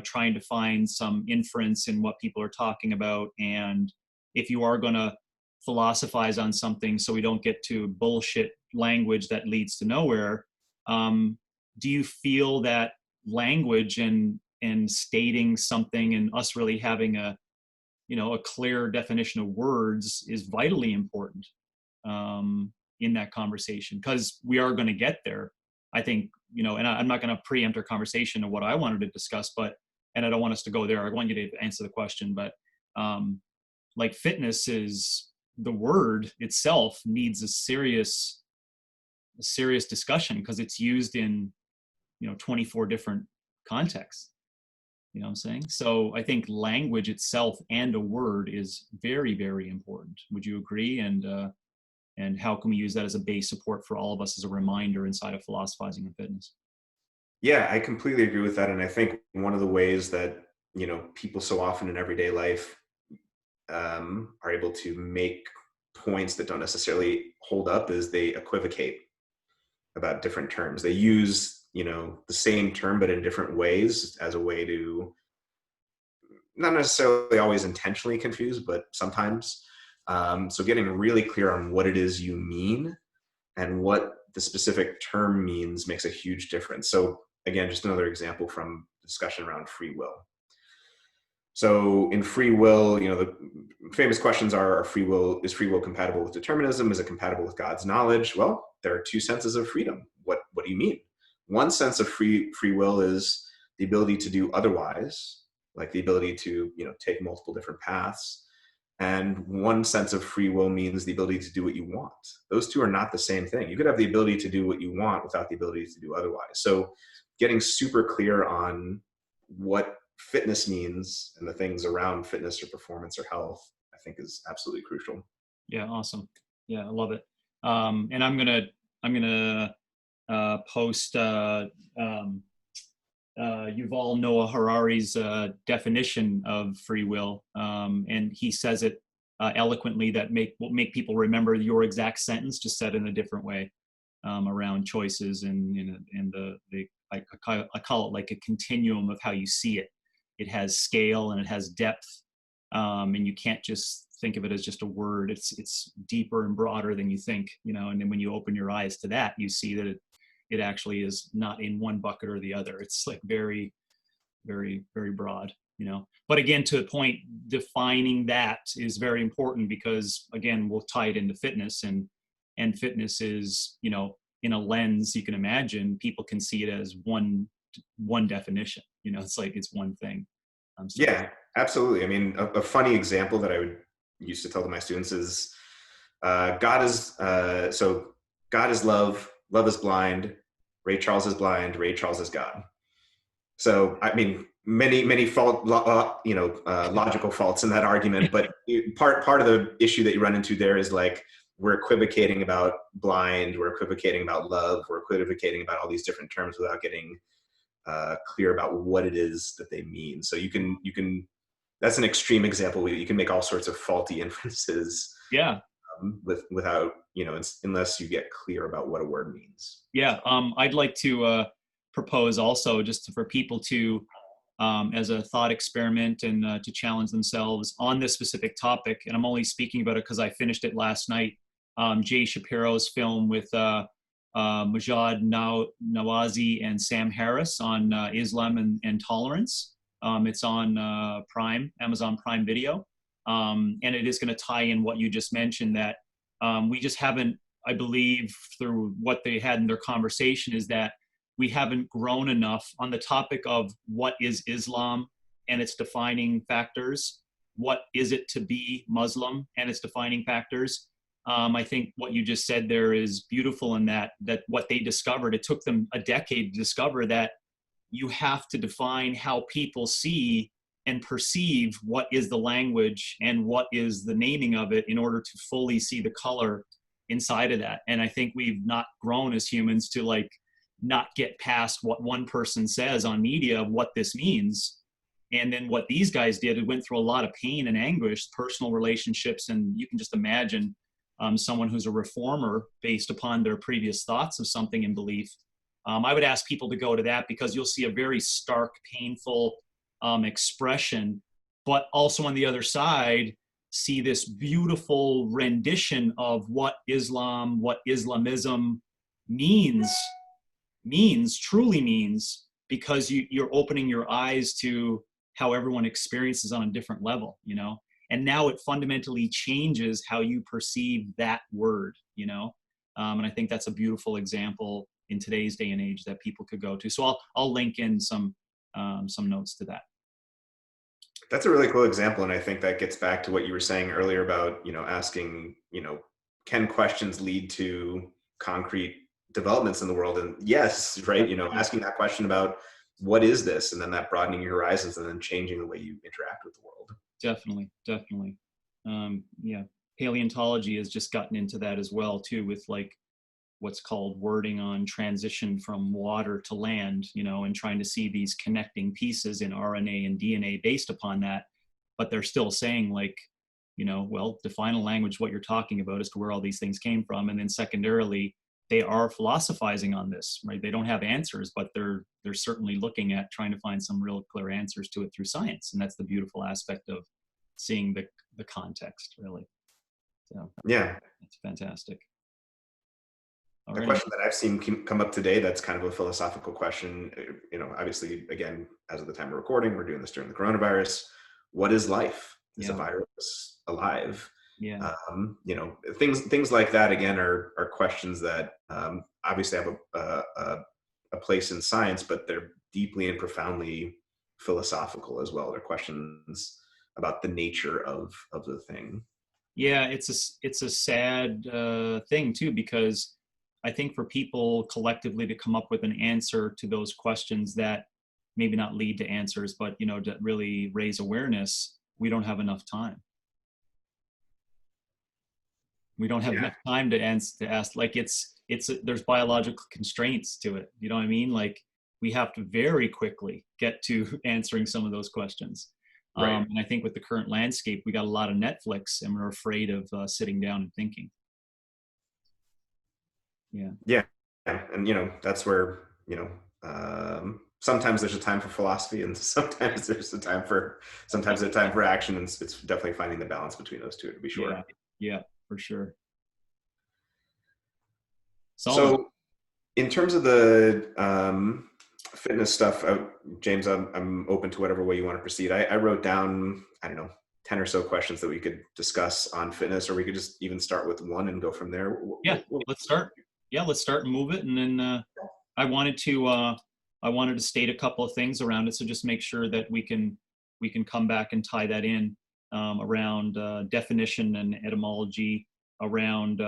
trying to find some inference in what people are talking about. And if you are going to philosophize on something so we don't get to bullshit language that leads to nowhere, do you feel that language and stating something and us really having a clear definition of words is vitally important in that conversation, because we are going to get there, I think, and I'm not going to preempt our conversation of what I wanted to discuss, and I don't want us to go there. I want you to answer the question, but like fitness is, the word itself needs a serious discussion, because it's used in 24 different contexts. You know what I'm saying? So I think language itself and a word is very, very important. Would you agree? And how can we use that as a base support for all of us as a reminder inside of philosophizing and fitness? Yeah, I completely agree with that. And I think one of the ways that, people so often in everyday life are able to make points that don't necessarily hold up is they equivocate about different terms. They use, the same term, but in different ways as a way to not necessarily always intentionally confuse, but sometimes. So getting really clear on what it is you mean and what the specific term means makes a huge difference. So again, just another example from discussion around free will. So in free will, the famous questions are is free will compatible with determinism? Is it compatible with God's knowledge? Well, there are two senses of freedom. What do you mean? One sense of free will is the ability to do otherwise, like the ability to, take multiple different paths. And one sense of free will means the ability to do what you want. Those two are not the same thing. You could have the ability to do what you want without the ability to do otherwise. So getting super clear on what fitness means and the things around fitness or performance or health, I think is absolutely crucial. Yeah, awesome. Yeah, I love it. And I'm gonna post Yuval Noah Harari's definition of free will, and he says it eloquently, that will make people remember your exact sentence, just said in a different way, around choices and I call it like a continuum of how you see it. It has scale and it has depth, and you can't just think of it as just a word. It's deeper and broader than you think, and then when you open your eyes to that, you see that it actually is not in one bucket or the other. It's like very, very, very broad, But again, to the point, defining that is very important, because again, we'll tie it into fitness, and fitness is, in a lens you can imagine, people can see it as one definition. It's like it's one thing. Yeah, absolutely. I mean, a funny example that I would used to tell to my students is God is God is love, love is blind, Ray Charles is blind, Ray Charles is God. So I mean, many logical faults in that argument, but part of the issue that you run into there is like, we're equivocating about blind, we're equivocating about love, we're equivocating about all these different terms without getting clear about what it is that they mean. So you can that's an extreme example where you can make all sorts of faulty inferences. Yeah. Without, unless you get clear about what a word means. Yeah. I'd like to propose also, just for people to, as a thought experiment, and to challenge themselves on this specific topic. And I'm only speaking about it because I finished it last night. Jay Shapiro's film with Majid Nawazi and Sam Harris on Islam and tolerance. It's on Amazon Prime Video. And it is going to tie in what you just mentioned, that we just haven't, I believe, through what they had in their conversation, is that we haven't grown enough on the topic of what is Islam and its defining factors. what is it to be Muslim and its defining factors. I think what you just said there is beautiful in that what they discovered, it took them a decade to discover that you have to define how people see and perceive what is the language and what is the naming of it in order to fully see the color inside of that. And I think we've not grown as humans to like not get past what one person says on media of what this means. And then what these guys did, it went through a lot of pain and anguish, personal relationships, and you can just imagine someone who's a reformer based upon their previous thoughts of something and belief. I would ask people to go to that because you'll see a very stark, painful expression, but also on the other side, see this beautiful rendition of what Islam, what Islamism truly means, because you're opening your eyes to how everyone experiences on a different level, you know? And now it fundamentally changes how you perceive that word, you know? And I think that's a beautiful example in today's day and age that people could go to. So I'll link in some notes to that. That's a really cool example. And I think that gets back to what you were saying earlier about, asking, can questions lead to concrete developments in the world? And yes, right. Asking that question about what is this? And then that broadening your horizons and then changing the way you interact with the world. Definitely. Yeah. Paleontology has just gotten into that as well too, with like what's called wording on transition from water to land, and trying to see these connecting pieces in RNA and DNA based upon that. But they're still saying like, well, define a language, what you're talking about as to where all these things came from. And then secondarily, they are philosophizing on this, right? They don't have answers, but they're certainly looking at trying to find some real clear answers to it through science. And that's the beautiful aspect of seeing the context, really. So yeah, it's fantastic. The question that I've seen come up today, that's kind of a philosophical question, obviously, again, as of the time of recording, we're doing this during the coronavirus. What is life? Is a virus alive? Yeah. Things like that, again, are questions that obviously have a place in science, but they're deeply and profoundly philosophical as well. They're questions about the nature of the thing. Yeah, it's a sad thing too, because I think for people collectively to come up with an answer to those questions that maybe not lead to answers, but to really raise awareness, we don't have enough time. We don't have enough time to ask. Like there's biological constraints to it. You know what I mean? Like we have to very quickly get to answering some of those questions. Right. And I think with the current landscape, we got a lot of Netflix, and we're afraid of sitting down and thinking. Yeah. And, that's where, sometimes there's a time for philosophy and sometimes there's a time for action. And it's definitely finding the balance between those two, to be sure. Yeah, for sure. So in terms of the fitness stuff, James, I'm open to whatever way you want to proceed. I wrote down, 10 or so questions that we could discuss on fitness, or we could just even start with one and go from there. Let's start. Let's start and move it. And then I wanted to state a couple of things around it. So just make sure that we can come back and tie that in around definition and etymology, around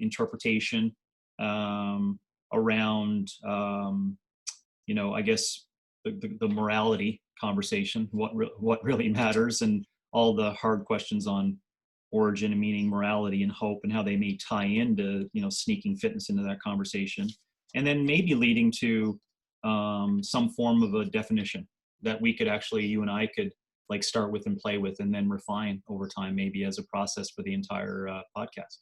interpretation, around, I guess the morality conversation, what really matters, and all the hard questions on origin and meaning, morality and hope, and how they may tie into, sneaking fitness into that conversation. And then maybe leading to some form of a definition that we could actually, you and I could like start with and play with, and then refine over time, maybe as a process for the entire podcast.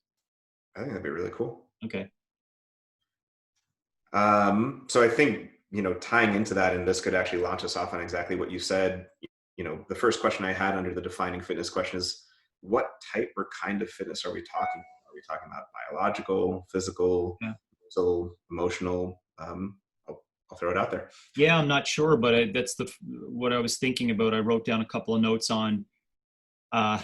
I think that'd be really cool. Okay. So I think, tying into that, and this could actually launch us off on exactly what you said, the first question I had under the defining fitness question is, what type or kind of fitness are we talking about? Are we talking about biological, physical, mental, emotional? I'll throw it out there. Yeah, I'm not sure, but that's what I was thinking about. I wrote down a couple of notes on, I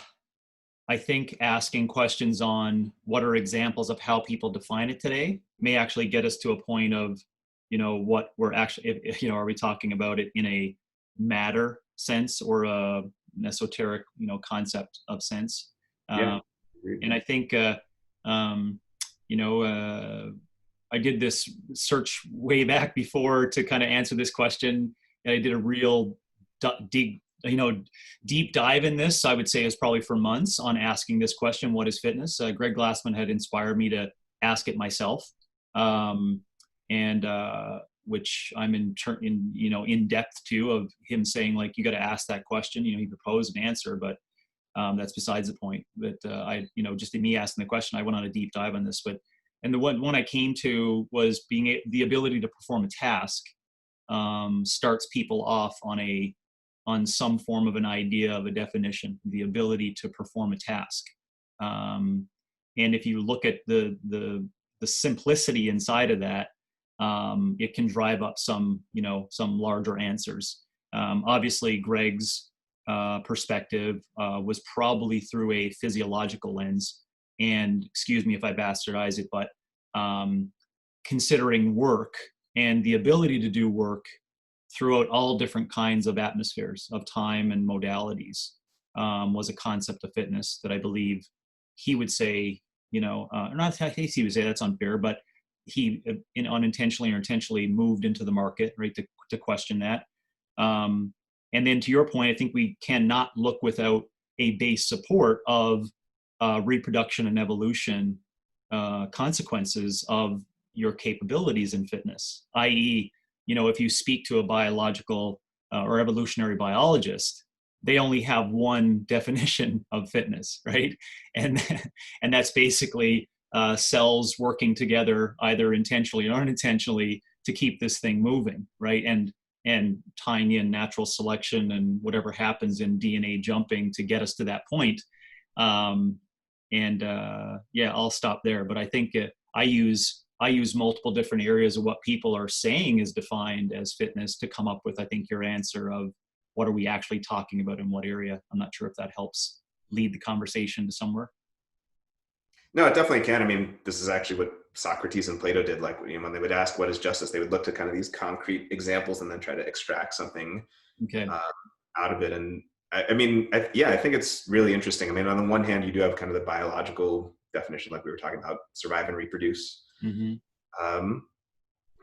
think asking questions on what are examples of how people define it today may actually get us to a point of, what we're actually, are we talking about it in a matter sense or a an esoteric, concept of sense. Yeah. And I think, you know, I did this search way back before to kind of answer this question. And I did a real deep dive in this. I would say is probably for months on asking this question: what is fitness? Greg Glassman had inspired me to ask it myself, and which I'm in depth to, of him saying, like, you got to ask that question. He proposed an answer, but that's besides the point. But just in me asking the question, I went on a deep dive on this. And the one I came to was the ability to perform a task starts people off on some form of an idea of a definition, the ability to perform a task. And if you look at the simplicity inside of that, it can drive up some larger answers. Obviously, Greg's perspective was probably through a physiological lens. And excuse me if I bastardize it, but considering work and the ability to do work throughout all different kinds of atmospheres of time and modalities was a concept of fitness that I believe he would say, not he would say that's unfair, but he unintentionally or intentionally moved into the market, right, to question that. And then to your point, I think we cannot look without a base support of reproduction and evolution consequences of your capabilities in fitness, i.e., if you speak to a biological or evolutionary biologist, they only have one definition of fitness, right? And that's basically cells working together, either intentionally or unintentionally, to keep this thing moving, right? And tying in natural selection and whatever happens in DNA jumping to get us to that point. I'll stop there. But I think I use multiple different areas of what people are saying is defined as fitness to come up with, I think, your answer of what are we actually talking about in what area. I'm not sure if that helps lead the conversation to somewhere. No, it definitely can. I mean, this is actually what Socrates and Plato did. Like, when they would ask what is justice, they would look to kind of these concrete examples and then try to extract something out of it. And I think it's really interesting. I mean, on the one hand, you do have kind of the biological definition, like we were talking about, survive and reproduce. Mm-hmm.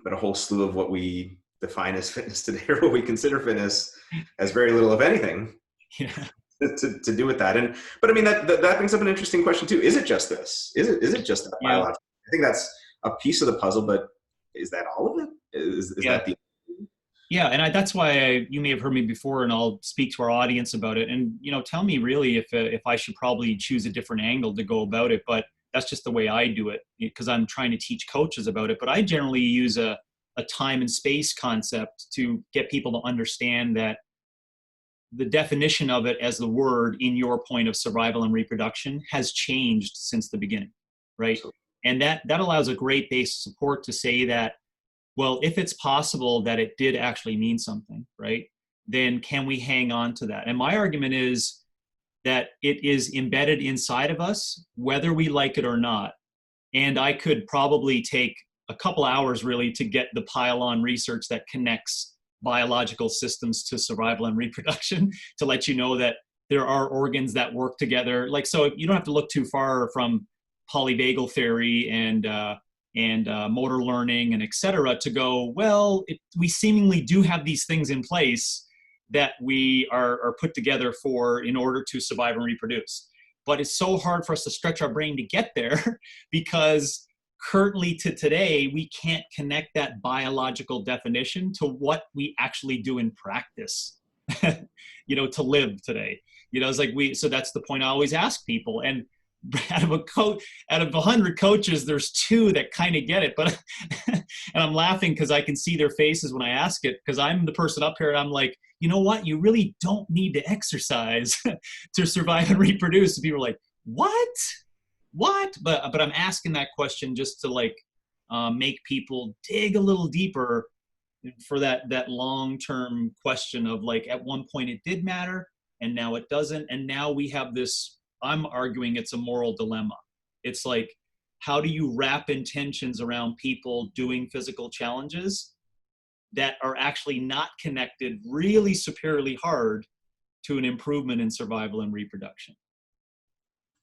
But a whole slew of what we define as fitness today, or what we consider fitness, has very little, if anything, to do with that. But I mean, that brings up an interesting question too. Is it just this? Is it just that biological? I think that's a piece of the puzzle, but is that all of it? Is that the... Yeah, and that's why you may have heard me before, and I'll speak to our audience about it. And tell me really if I should probably choose a different angle to go about it. But that's just the way I do it, because I'm trying to teach coaches about it. But I generally use a time and space concept to get people to understand that the definition of it as the word in your point of survival and reproduction has changed since the beginning, right? And that allows a great base of support to say that, well, if it's possible that it did actually mean something, right, then can we hang on to that? And my argument is that it is embedded inside of us, whether we like it or not. And I could probably take a couple hours really to get the pile-on research that connects biological systems to survival and reproduction to let you know that there are organs that work together. Like, so you don't have to look too far from polyvagal theory and motor learning and et cetera to go, well, we seemingly do have these things in place that we are put together in order to survive and reproduce. But it's so hard for us to stretch our brain to get there because currently to today, we can't connect that biological definition to what we actually do in practice, to live today. It's like so that's the point I always ask people. And out of 100 coaches, there's 2 that kind of get it. But and I'm laughing because I can see their faces when I ask it, because I'm the person up here and I'm like, you know what? You really don't need to exercise to survive and reproduce. And people are like, what? But I'm asking that question just to make people dig a little deeper for that long-term question of at one point it did matter and now it doesn't. And now we have this, I'm arguing it's a moral dilemma. It's like, how do you wrap intentions around people doing physical challenges that are actually not connected really superiorly hard to an improvement in survival and reproduction.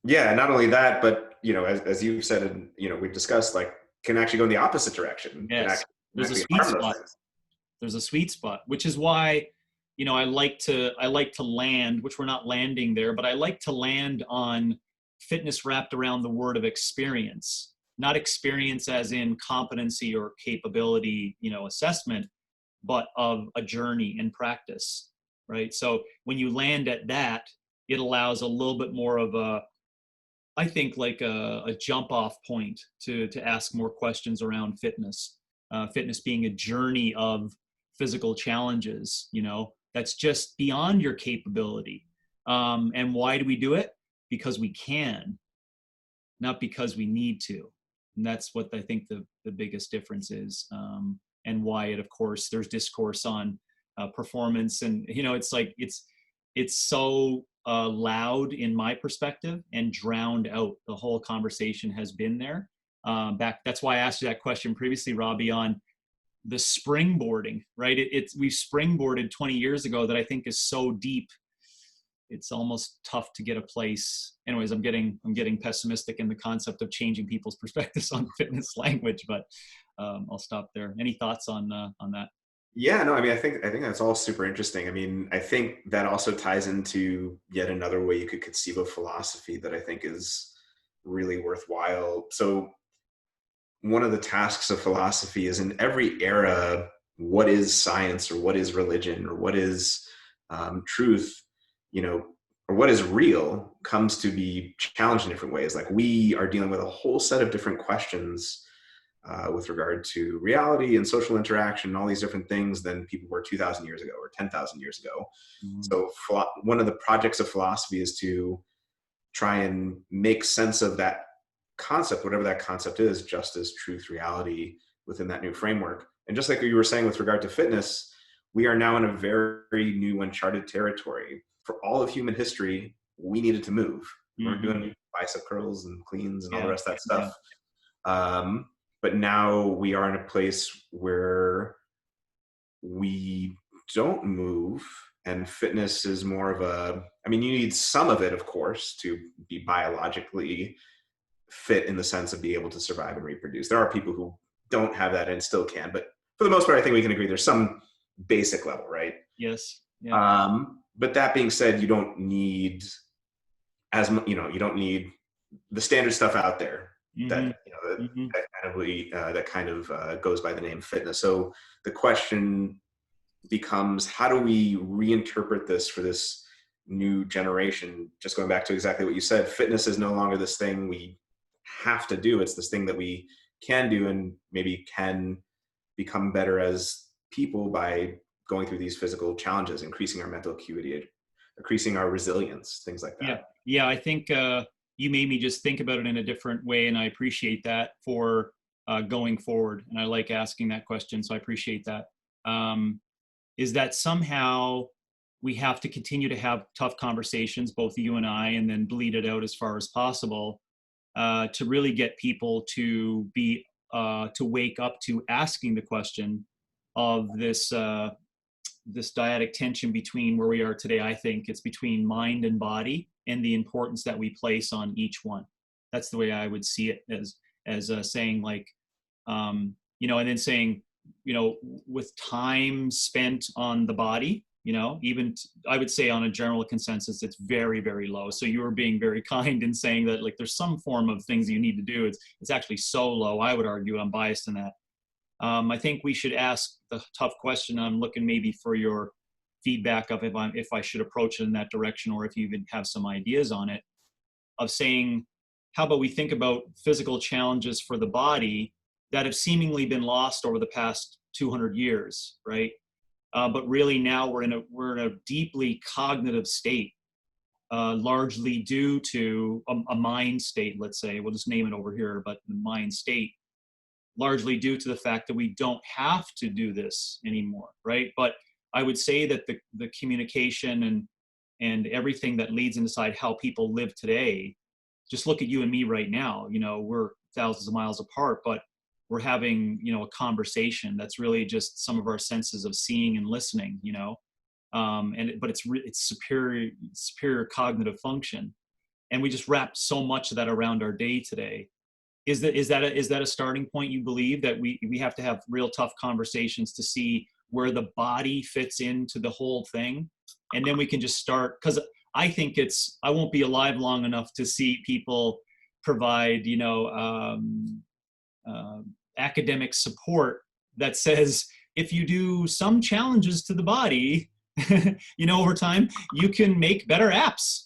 Yeah, not only that, but as you said, and we've discussed, like, can actually go in the opposite direction. Yes, Can there's a actually sweet harm those spot. things. There's a sweet spot, which is why, I like to land, which we're not landing there, but I like to land on fitness wrapped around the word of experience, not experience as in competency or capability, assessment, but of a journey and practice, right? So when you land at that, it allows a little bit more of I think like a jump off point to ask more questions around fitness. Fitness being a journey of physical challenges, that's just beyond your capability. And why do we do it? Because we can, not because we need to. And that's what I think the biggest difference is. And why it, of course, there's discourse on performance, and it's like it's so loud in my perspective and drowned out. The whole conversation has been there. That's why I asked you that question previously, Robbie, on the springboarding, right? We springboarded 20 years ago that I think is so deep. It's almost tough to get a place. Anyways, I'm getting pessimistic in the concept of changing people's perspectives on fitness language, but I'll stop there. Any thoughts on that? Yeah, no, I mean, I think that's all super interesting. I mean, I think that also ties into yet another way you could conceive of philosophy that I think is really worthwhile. So one of the tasks of philosophy is, in every era, what is science, or what is religion, or what is truth, or what is real, comes to be challenged in different ways. Like, we are dealing with a whole set of different questions with regard to reality and social interaction and all these different things than people were 2,000 years ago or 10,000 years ago. Mm-hmm. So one of the projects of philosophy is to try and make sense of that concept, whatever that concept is: justice, truth, reality, within that new framework. And just like you were saying with regard to fitness, we are now in a very new, uncharted territory. For all of human history, we needed to move. We weren't doing bicep curls and cleans and all the rest of that stuff. Yeah. But now we are in a place where we don't move, and fitness is more of I mean, you need some of it, of course, to be biologically fit in the sense of being able to survive and reproduce. There are people who don't have that and still can, but for the most part, I think we can agree there's some basic level, right? Yes. Yeah. But that being said, you don't need you don't need the standard stuff out there that that kind of goes by the name fitness. So the question becomes, how do we reinterpret this for this new generation? Just going back to exactly what you said, fitness is no longer this thing we have to do. It's this thing that we can do, and maybe can become better as people by going through these physical challenges, increasing our mental acuity, increasing our resilience, things like that. Yeah. I think you made me just think about it in a different way, and I appreciate that for going forward. And I like asking that question, so I appreciate that. Is that somehow we have to continue to have tough conversations, both you and I, and then bleed it out as far as possible, to really get people to be to wake up to asking the question of this dyadic tension between where we are today. I think it's between mind and body, and the importance that we place on each one. That's the way I would see it, as saying, like, and then saying, with time spent on the body, even I would say on a general consensus, it's very, very low. So you were being very kind in saying that, like, there's some form of things you need to do. It's actually so low. I would argue, I'm biased in that. I think we should ask the tough question. I'm looking maybe for your feedback of if I should approach it in that direction, or if you even have some ideas on it, of saying, how about we think about physical challenges for the body that have seemingly been lost over the past 200 years, right? But really now we're in a deeply cognitive state, largely due to a mind state, let's say. We'll just name it over here, but the mind state, largely due to the fact that we don't have to do this anymore, right? But I would say that the communication and everything that leads inside how people live today, just look at you and me right now. We're thousands of miles apart, but we're having, a conversation that's really just some of our senses of seeing and listening, but it's superior cognitive function. And we just wrap so much of that around our day today. Is that a starting point? You believe that we have to have real tough conversations to see where the body fits into the whole thing, and then we can just start, because I think I won't be alive long enough to see people provide, academic support that says if you do some challenges to the body, over time, you can make better apps,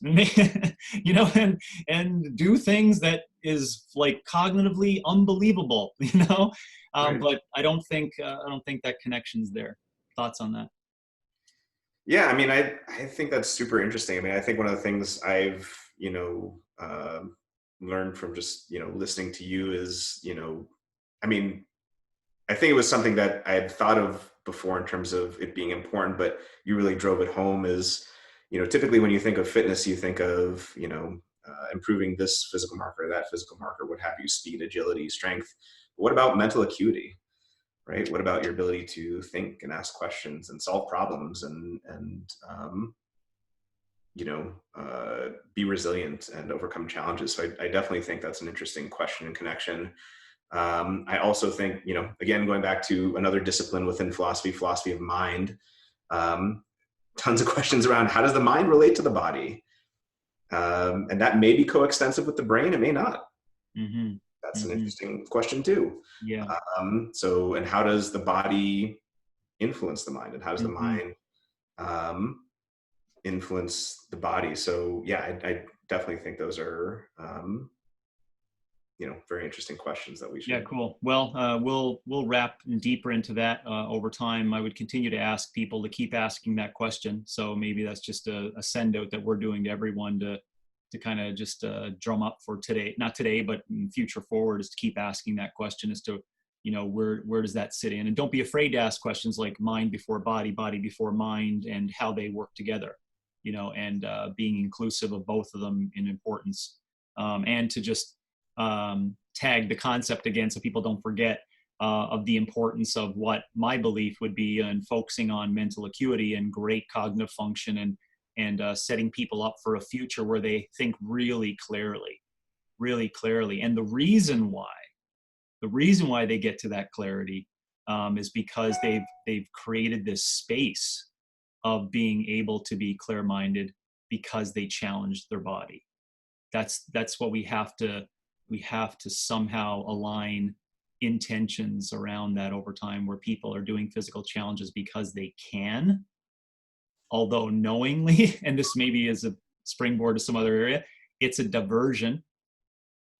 and do things that is like cognitively unbelievable, Right. but I don't think that connection's there. Thoughts on that? Yeah, I mean, I think that's super interesting. I mean, I think one of the things I've learned from just listening to you is I mean, I think it was something that I had thought of before in terms of it being important, but you really drove it home. Is typically when you think of fitness, you think of improving this physical marker, that physical marker, what have you, speed, agility, strength. But what about mental acuity? Right? What about your ability to think and ask questions and solve problems and be resilient and overcome challenges? So I definitely think that's an interesting question and connection. I also think, again, going back to another discipline within philosophy of mind, tons of questions around how does the mind relate to the body? And that may be coextensive with the brain, it may not. Mm-hmm. That's an Mm-hmm. interesting question too. Yeah. And how does the body influence the mind, and how does the Mm-hmm. mind influence the body? So yeah, I definitely think those are very interesting questions that we Yeah, should. cool. Well, we'll wrap deeper into that over time. I would continue to ask people to keep asking that question. So maybe that's just a send out that we're doing to everyone to kind of just drum up for today, not today, but in future forward, is to keep asking that question as to, where does that sit in? And don't be afraid to ask questions like mind before body, body before mind, and how they work together, and being inclusive of both of them in importance, and to just tag the concept again so people don't forget of the importance of what my belief would be in focusing on mental acuity and great cognitive function, and setting people up for a future where they think really clearly. And the reason why they get to that clarity is because they've created this space of being able to be clear-minded because they challenged their body. That's what we have to somehow align intentions around that over time, where people are doing physical challenges because they can, although knowingly, and this maybe is a springboard to some other area, it's a diversion.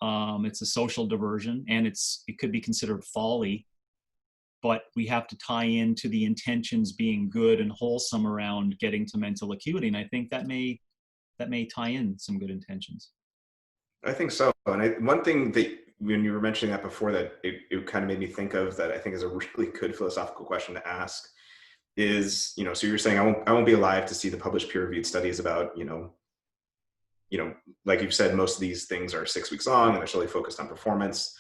It's a social diversion, and it could be considered folly, but we have to tie into the intentions being good and wholesome around getting to mental acuity. And I think that may tie in some good intentions. I think so. And one thing that when you were mentioning that before, that it kind of made me think of, that I think is a really good philosophical question to ask is, so you're saying I won't be alive to see the published peer-reviewed studies about, like you've said, most of these things are 6 weeks long and they're solely focused on performance.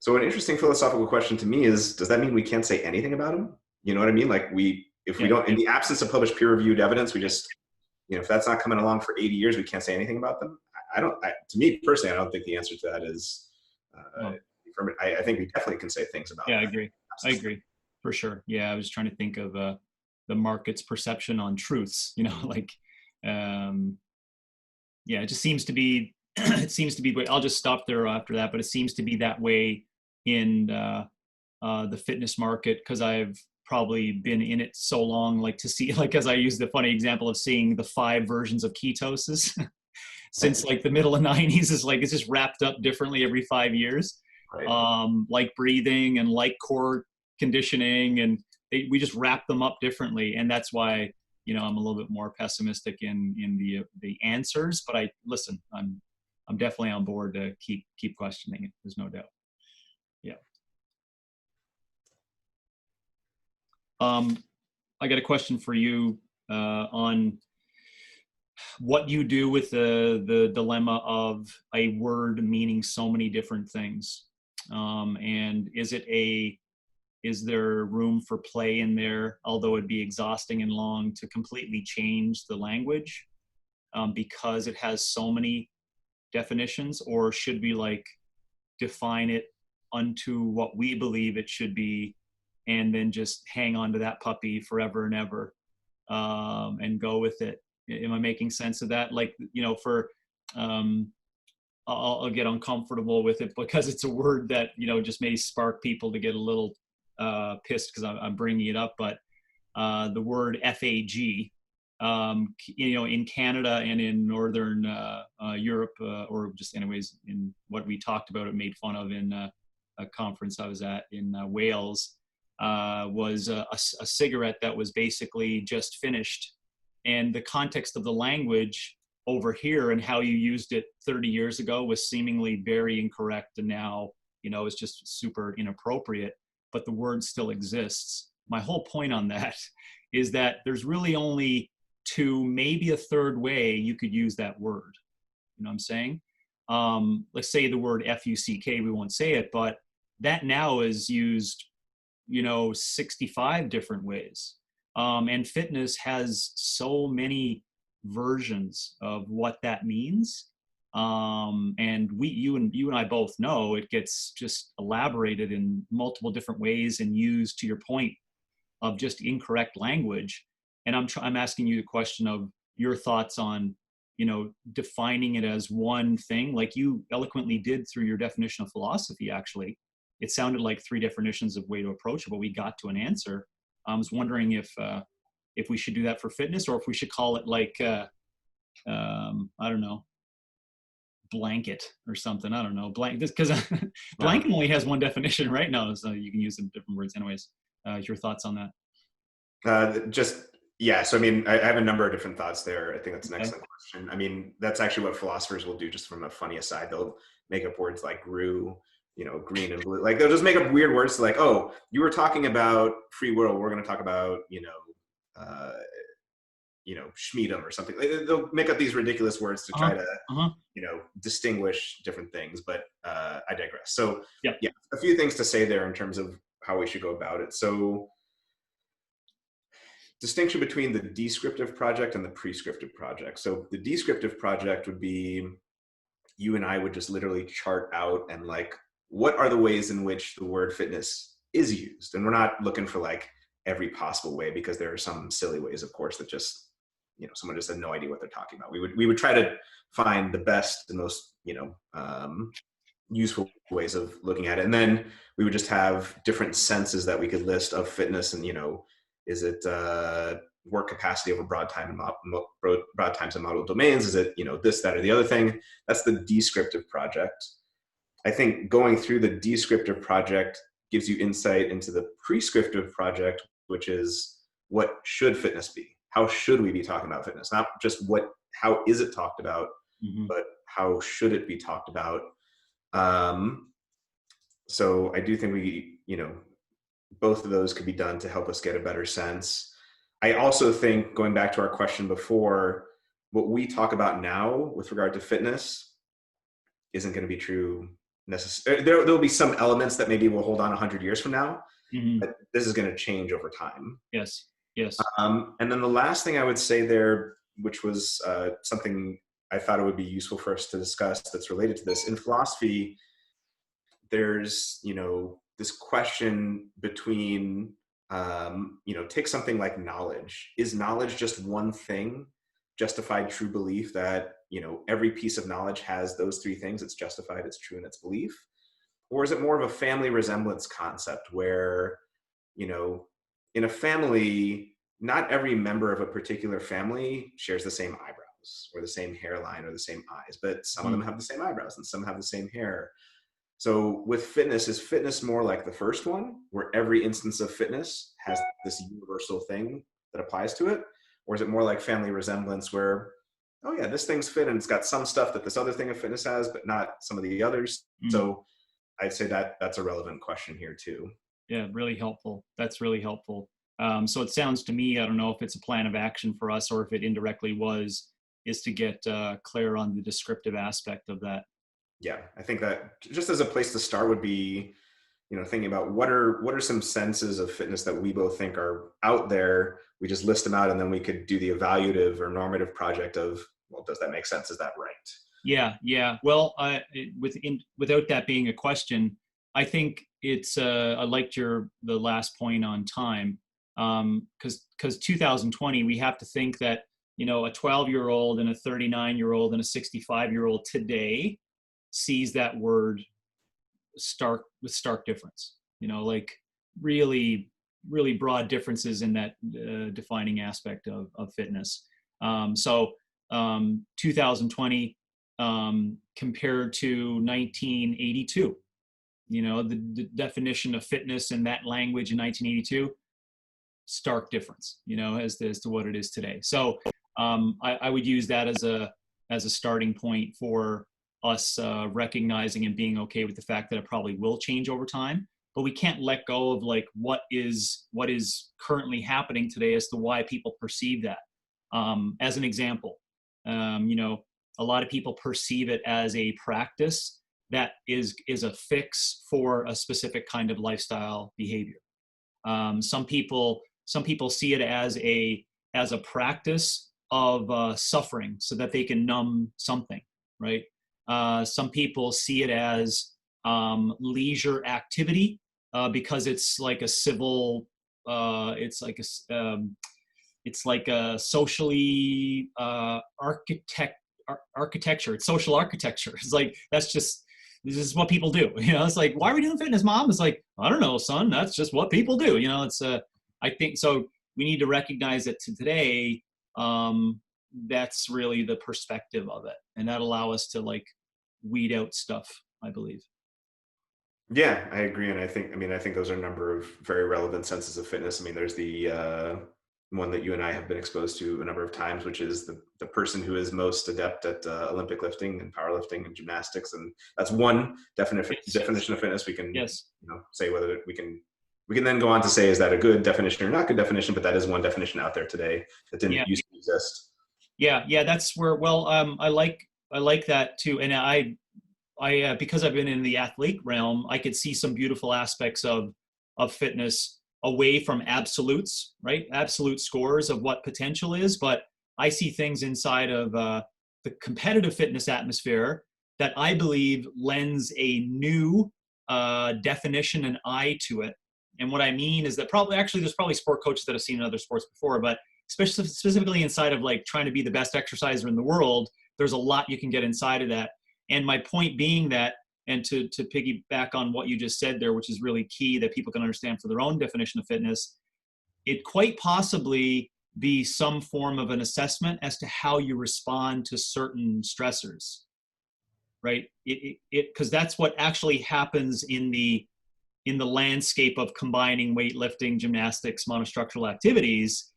So an interesting philosophical question to me is, does that mean we can't say anything about them? You know what I mean? Like if we don't, in the absence of published peer-reviewed evidence, we just, if that's not coming along for 80 years, we can't say anything about them. To me personally, I don't think the answer to that is, I think we definitely can say things about Yeah, that. I agree for sure. Yeah. I was trying to think of the market's perception on truths, like, yeah, it just seems to be, I'll just stop there after that, but it seems to be that way in the fitness market, because I've probably been in it so long, like to see, like, as I use the funny example of seeing the 5 versions of ketosis since like the middle of 90s, is like, it's just wrapped up differently every 5 years. Right. Like breathing and like core conditioning, and we just wrap them up differently. And that's why, I'm a little bit more pessimistic in the answers, but I'm definitely on board to keep questioning it. There's no doubt. Yeah. I got a question for you on what you do with the dilemma of a word meaning so many different things. And is it Is there room for play in there, although it'd be exhausting and long to completely change the language because it has so many definitions? Or should we like define it unto what we believe it should be and then just hang on to that puppy forever and ever and go with it? Am I making sense of that? Like, you know, for I'll get uncomfortable with it because it's a word that, you know, just may spark people to get a little pissed because I'm bringing it up. But the word FAG, you know, in Canada and in Northern Europe, or just anyways, in what we talked about, it made fun of in a conference I was at in Wales, was a cigarette that was basically just finished. And the context of the language over here and how you used it 30 years ago was seemingly very incorrect. And now, you know, it's just super inappropriate, but the word still exists. My whole point on that is that there's really only two, maybe a third way you could use that word. You know what I'm saying? Let's say the word F-U-C-K, we won't say it, but that now is used, you know, 65 different ways. And fitness has so many versions of what that means. And you and I both know it gets just elaborated in multiple different ways and used, to your point, of just incorrect language. And I'm asking you the question of your thoughts on, you know, defining it as one thing, like you eloquently did through your definition of philosophy. Actually, it sounded like three definitions of way to approach it, but we got to an answer. I was wondering if we should do that for fitness, or if we should call it like I don't know, blanket or something. I don't know, blank, because blanket only has one definition right now, so you can use some different words anyways. Your thoughts on that? Yeah, so I mean, I have a number of different thoughts there. I think that's an Okay. excellent question. I mean, that's actually what philosophers will do, just from a funny aside. They'll make up words like grew, you know, green and blue. Like they'll just make up weird words to, like, oh, you were talking about free will, we're going to talk about, Schmiedem or something. Like, they'll make up these ridiculous words to try to, you know, distinguish different things. But I digress. So Yeah. A few things to say there in terms of how we should go about it. So distinction between the descriptive project and the prescriptive project. So the descriptive project would be, you and I would just literally chart out and like, what are the ways in which the word fitness is used? And we're not looking for like every possible way, because there are some silly ways, of course, that just, you know, someone just had no idea what they're talking about. We would try to find the best and most, useful ways of looking at it. And then we would just have different senses that we could list of fitness. And, you know, is it work capacity over broad times and model domains? Is it, you know, this, that, or the other thing? That's the descriptive project. I think going through the descriptive project gives you insight into the prescriptive project, which is, what should fitness be? How should we be talking about fitness? Not just how is it talked about, but how should it be talked about? So I do think both of those could be done to help us get a better sense. I also think, going back to our question before, what we talk about now with regard to fitness isn't going to be true necessarily. There'll be some elements that maybe we'll hold on 100 years from now, but this is going to change over time. Yes. And then the last thing I would say there, which was something I thought it would be useful for us to discuss that's related to this. In philosophy, there's, you know, this question between, take something like knowledge. Is knowledge just one thing, justified true belief that, you know, every piece of knowledge has those three things? It's justified, it's true, and it's belief. Or is it more of a family resemblance concept where, you know, in a family, not every member of a particular family shares the same eyebrows or the same hairline or the same eyes, but some of them have the same eyebrows and some have the same hair. So with fitness, is fitness more like the first one, where every instance of fitness has this universal thing that applies to it? Or is it more like family resemblance, where, oh yeah, this thing's fit and it's got some stuff that this other thing of fitness has, but not some of the others? So I'd say that that's a relevant question here too. Yeah, really helpful. That's really helpful. So it sounds to me, I don't know if it's a plan of action for us or if it indirectly is to get clear on the descriptive aspect of that. Yeah, I think that just as a place to start would be, thinking about what are some senses of fitness that we both think are out there. We just list them out, and then we could do the evaluative or normative project of, well, does that make sense? Is that right? Yeah. Well, without that being a question, I think it's I liked the last point on time, because 2020, we have to think that a 12-year-old and a 39-year-old and a 65-year-old today sees that word with stark difference. Like really, really broad differences in that defining aspect of fitness. So 2020 compared to 1982, the definition of fitness in that language in 1982, stark difference, as to what it is today. So I would use that as a starting point for us recognizing and being okay with the fact that it probably will change over time, but we can't let go of like what is currently happening today as to why people perceive that. As an example, a lot of people perceive it as a practice that is a fix for a specific kind of lifestyle behavior. Some people see it as a practice of suffering so that they can numb something, right? Some people see it as leisure activity because it's like a civil, it's like a socially architecture. It's social architecture. It's like, this is what people do. It's like, why are we doing fitness, Mom? It's like, I don't know, son. That's just what people do. It's I think so. We need to recognize that today, that's really the perspective of it, and that allow us to like weed out stuff, I believe. Yeah, I agree. And I think those are a number of very relevant senses of fitness. There's the one that you and I have been exposed to a number of times, which is the person who is most adept at Olympic lifting and powerlifting and gymnastics. And that's one definition of fitness. We can say whether we can then go on to say, is that a good definition or not good definition? But that is one definition out there today that didn't used to exist. Yeah, that's where. Well, I like that too, and I because I've been in the athlete realm, I could see some beautiful aspects of fitness away from absolutes, right? Absolute scores of what potential is, but I see things inside of the competitive fitness atmosphere that I believe lends a new definition and eye to it. And what I mean is that there's probably sport coaches that have seen in other sports before, but specifically inside of like trying to be the best exerciser in the world, there's a lot you can get inside of that. And my point being that, and to piggyback on what you just said there, which is really key that people can understand for their own definition of fitness, it quite possibly be some form of an assessment as to how you respond to certain stressors, right? Because that's what actually happens in the landscape of combining weightlifting, gymnastics, monostructural activities.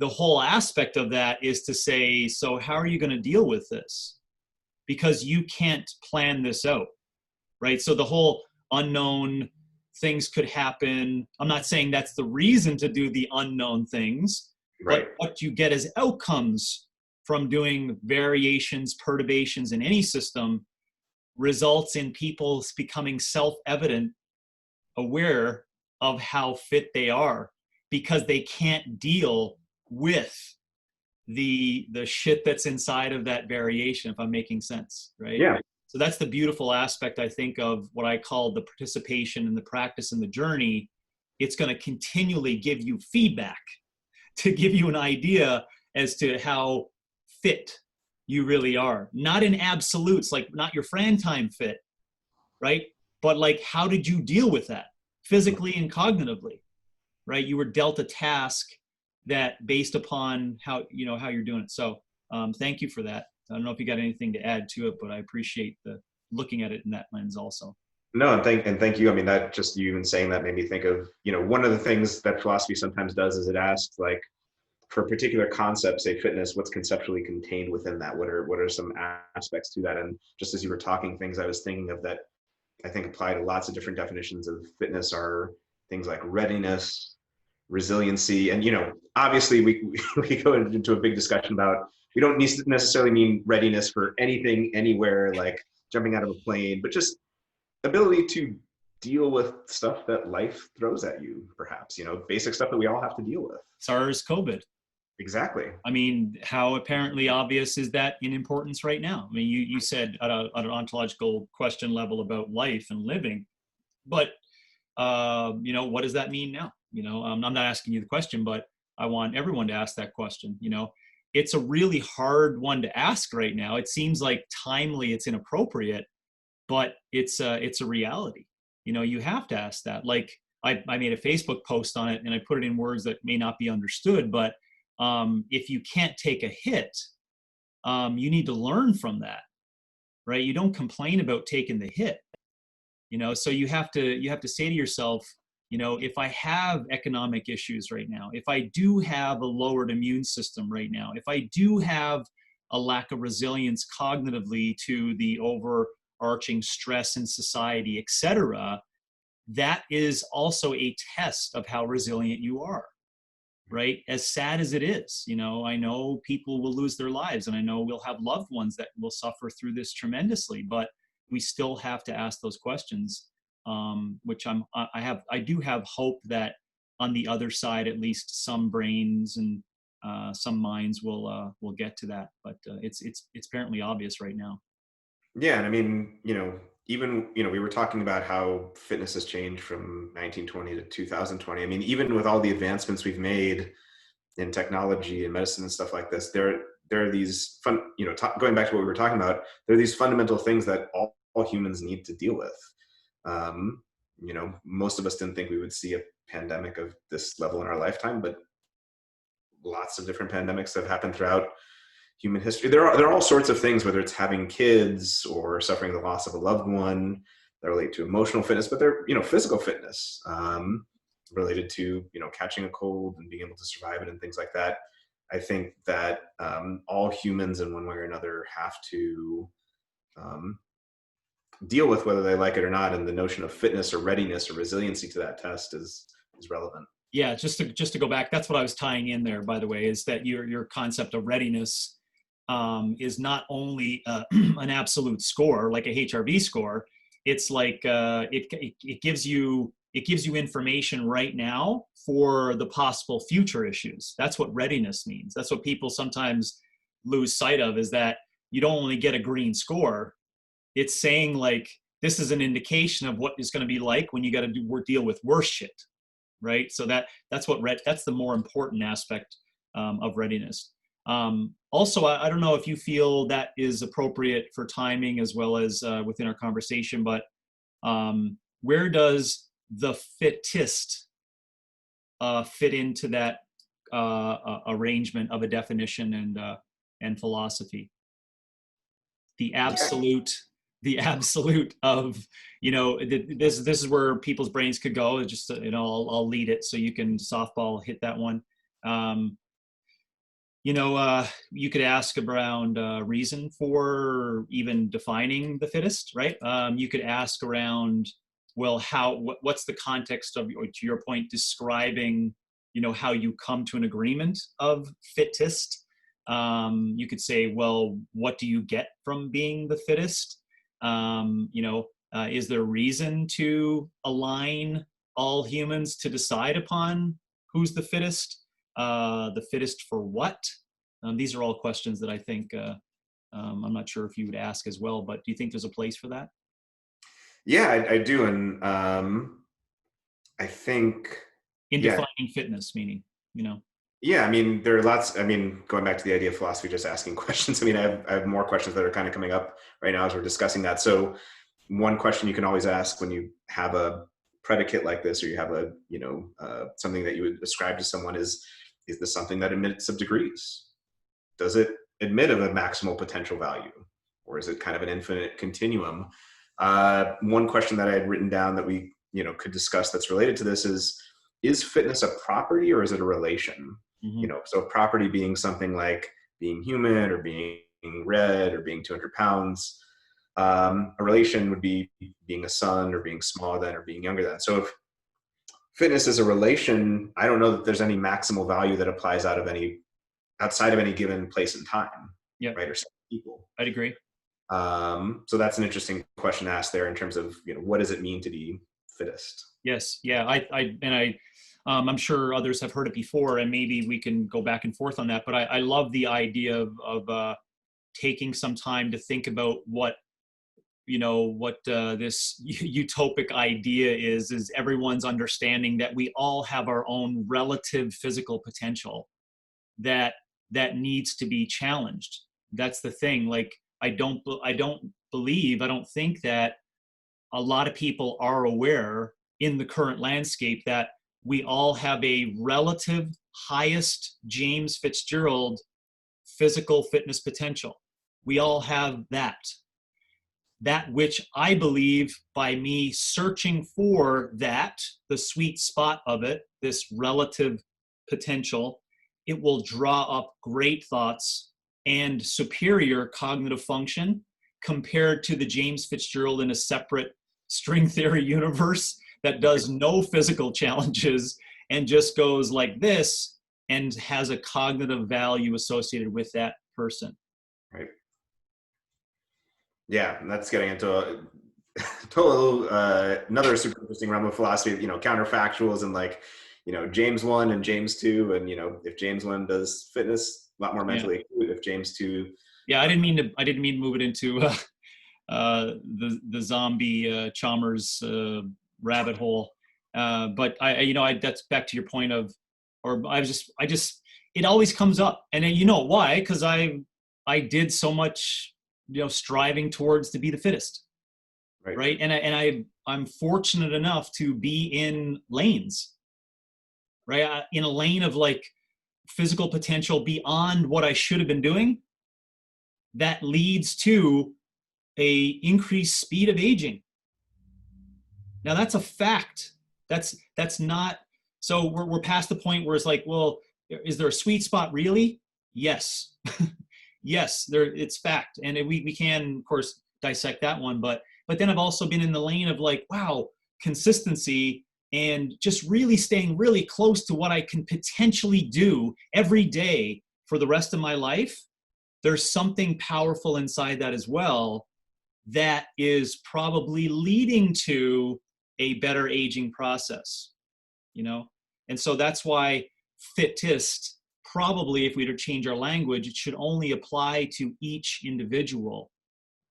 The whole aspect of that is to say, so how are you going to deal with this? Because you can't plan this out, right? So the whole unknown things could happen. I'm not saying that's the reason to do the unknown things, right. But what you get as outcomes from doing variations, perturbations in any system results in people becoming self-evident, aware of how fit they are, because they can't deal with the shit that's inside of that variation, if I'm making sense, right? Yeah. So that's the beautiful aspect, I think, of what I call the participation and the practice and the journey. It's going to continually give you feedback to give you an idea as to how fit you really are. Not in absolutes, like not your Fran time fit, right? But like, how did you deal with that physically and cognitively, right? You were dealt a task that based upon how you're doing it. So thank you for that. I don't know if you got anything to add to it, but I appreciate the looking at it in that lens also. No, and thank you. That just you even saying that made me think of, one of the things that philosophy sometimes does is it asks, like, for a particular concept, say fitness, what's conceptually contained within that? What are some aspects to that? And just as you were talking, things I was thinking of that I think apply to lots of different definitions of fitness are things like readiness, resiliency, and obviously we go into a big discussion about, we don't necessarily mean readiness for anything, anywhere, like jumping out of a plane, but just ability to deal with stuff that life throws at you, perhaps, basic stuff that we all have to deal with. SARS, COVID. Exactly. I mean, how apparently obvious is that in importance right now? I mean, you said at an ontological question level about life and living, but what does that mean now? I'm not asking you the question, but I want everyone to ask that question. It's a really hard one to ask right now. It seems like timely, it's inappropriate, but it's a reality. You have to ask that. Like I made a Facebook post on it and I put it in words that may not be understood, but if you can't take a hit, you need to learn from that, right? You don't complain about taking the hit. So you have to say to yourself, if I have economic issues right now, if I do have a lowered immune system right now, if I do have a lack of resilience cognitively to the overarching stress in society, etc., that is also a test of how resilient you are, right? As sad as it is, I know people will lose their lives, and I know we'll have loved ones that will suffer through this tremendously, but we still have to ask those questions, which I do have hope that on the other side, at least some brains and some minds will get to that. But it's apparently obvious right now. Yeah, and I mean, even we were talking about how fitness has changed from 1920 to 2020. I mean, even with all the advancements we've made in technology and medicine and stuff like this, there are these going back to what we were talking about, there are these fundamental things that all humans need to deal with. Most of us didn't think we would see a pandemic of this level in our lifetime, but lots of different pandemics have happened throughout human history. There are all sorts of things, whether it's having kids or suffering the loss of a loved one, that relate to emotional fitness, but they're physical fitness, related to catching a cold and being able to survive it and things like that. I think that all humans in one way or another have to deal with whether they like it or not, and the notion of fitness or readiness or resiliency to that test is relevant. Yeah, just to go back, that's what I was tying in there, by the way, is that your concept of readiness is not only an absolute score, like a HRV score. It's like it gives you information right now for the possible future issues. That's what readiness means. That's what people sometimes lose sight of, is that you don't only get a green score. It's saying like, this is an indication of what it's going to be like when you got to deal with worse shit, right? So that's the more important aspect of readiness. Also, I don't know if you feel that is appropriate for timing as well as within our conversation, but where does the fittest fit into that arrangement of a definition and philosophy? The absolute of, this is where people's brains could go. Just I'll lead it so you can softball hit that one. You could ask around reason for even defining the fittest, right? You could ask around, well, what's the context of, or to your point, describing, how you come to an agreement of fittest. You could say, well, what do you get from being the fittest? Is there reason to align all humans to decide upon who's the fittest? The fittest for what? These are all questions that I think, I'm not sure if you would ask as well, but do you think there's a place for that? Yeah, I do. And I think, In defining fitness, meaning, Yeah, I mean, there are lots. I mean, going back to the idea of philosophy, just asking questions. I mean, I have more questions that are kind of coming up right now as we're discussing that. So, one question you can always ask when you have a predicate like this, or you have a something that you would ascribe to someone, is this something that admits of degrees? Does it admit of a maximal potential value, or is it kind of an infinite continuum? One question that I had written down that we could discuss that's related to this is fitness a property or is it a relation? Mm-hmm. So property being something like being human or being red or being 200 pounds. A relation would be being a son or being smaller than or being younger than. So if fitness is a relation, I don't know that there's any maximal value that applies outside of any given place and time, Yep. right? Or people. I'd agree. So that's an interesting question to ask there in terms of, what does it mean to be fittest. Yes. Yeah. I'm sure others have heard it before, and maybe we can go back and forth on that. But I love the idea of taking some time to think about what this utopic idea is everyone's understanding that we all have our own relative physical potential that needs to be challenged. That's the thing. Like, I don't think that a lot of people are aware in the current landscape that we all have a relative highest James Fitzgerald physical fitness potential. We all have that which I believe, by me searching for the sweet spot of it, this relative potential, it will draw up great thoughts and superior cognitive function compared to the James Fitzgerald in a separate string theory universe that does no physical challenges and just goes like this and has a cognitive value associated with that person. Right. Yeah, and that's getting into a total another super interesting realm of philosophy, counterfactuals and like, James 1 and James 2, and if James 1 does fitness, a lot more mentally acute. If James 2, yeah, I didn't mean to move it into the zombie Chalmers rabbit hole, but I that's back to your point of, or I just it always comes up, and then why? Because I did so much striving towards to be the fittest, right? And I'm fortunate enough to be in lanes, right? In a lane of like physical potential beyond what I should have been doing, that leads to a increased speed of aging. Now that's a fact. That's not, so we're past the point where it's like, well, is there a sweet spot really? Yes. Yes, it's fact. And we can, of course, dissect that one, but then I've also been in the lane of like, wow, consistency and just really staying really close to what I can potentially do every day for the rest of my life. There's something powerful inside that as well that is probably leading to a better aging process, And so that's why fittest, probably if we were to change our language, it should only apply to each individual,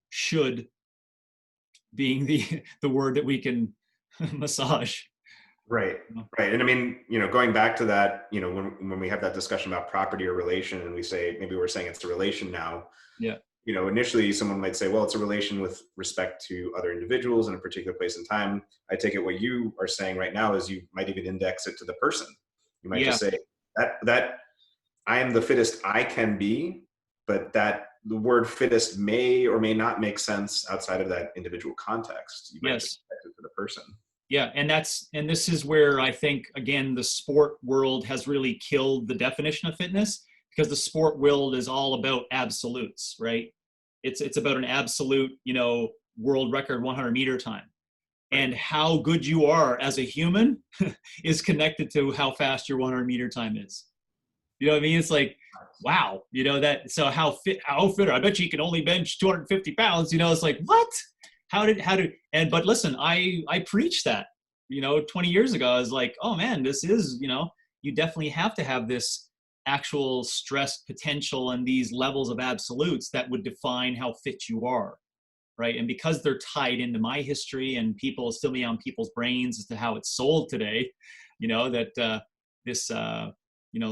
should being the word that we can massage. Right. Right. And I mean, going back to that, when we have that discussion about property or relation, and we say, maybe we're saying it's a relation now. Yeah. Initially someone might say, well, it's a relation with respect to other individuals in a particular place and time. I take it what you are saying right now is you might even index it to the person. You might just say that I am the fittest I can be, but that the word fittest may or may not make sense outside of that individual context. You might just index it to the person. Yeah, and this is where I think, again, the sport world has really killed the definition of fitness, because the sport world is all about absolutes, right? It's about an absolute, world record 100-meter time. And how good you are as a human is connected to how fast your 100-meter time is. You know what I mean? It's like, wow, so how fit are, I bet you can only bench 250 pounds, it's like, what? But listen, I preached that, 20 years ago. I was like, oh man, this is, you definitely have to have this actual stress potential and these levels of absolutes that would define how fit you are, right? And because they're tied into my history and people still be on people's brains as to how it's sold today, that this,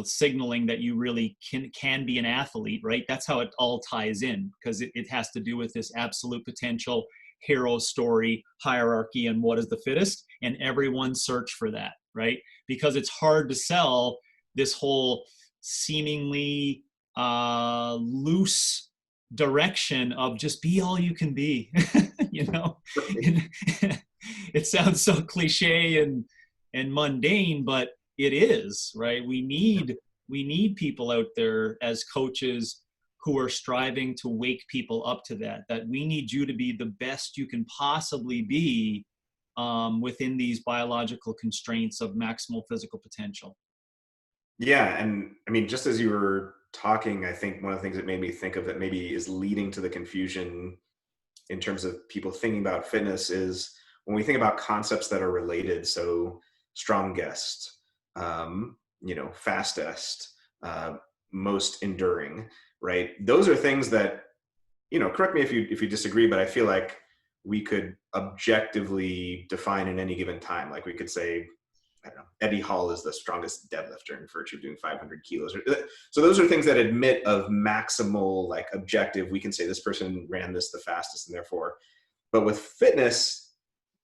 signaling that you really can be an athlete, right? That's how it all ties in, because it has to do with this absolute potential, hero story, hierarchy, and what is the fittest, and everyone search for that, right? Because it's hard to sell this whole seemingly loose direction of just be all you can be. It sounds so cliche and mundane, but it is, right? We need people out there as coaches who are striving to wake people up to that we need you to be the best you can possibly be within these biological constraints of maximal physical potential. Yeah. And I mean, just as you were talking, I think one of the things that made me think of that maybe is leading to the confusion in terms of people thinking about fitness is, when we think about concepts that are related, so strongest, fastest, most enduring, right? Those are things that, correct me if you disagree, but I feel like we could objectively define in any given time. Like we could say, I don't know, Eddie Hall is the strongest deadlifter in virtue of doing 500 kilos. So those are things that admit of maximal, like objective. We can say this person ran this the fastest and therefore, but with fitness,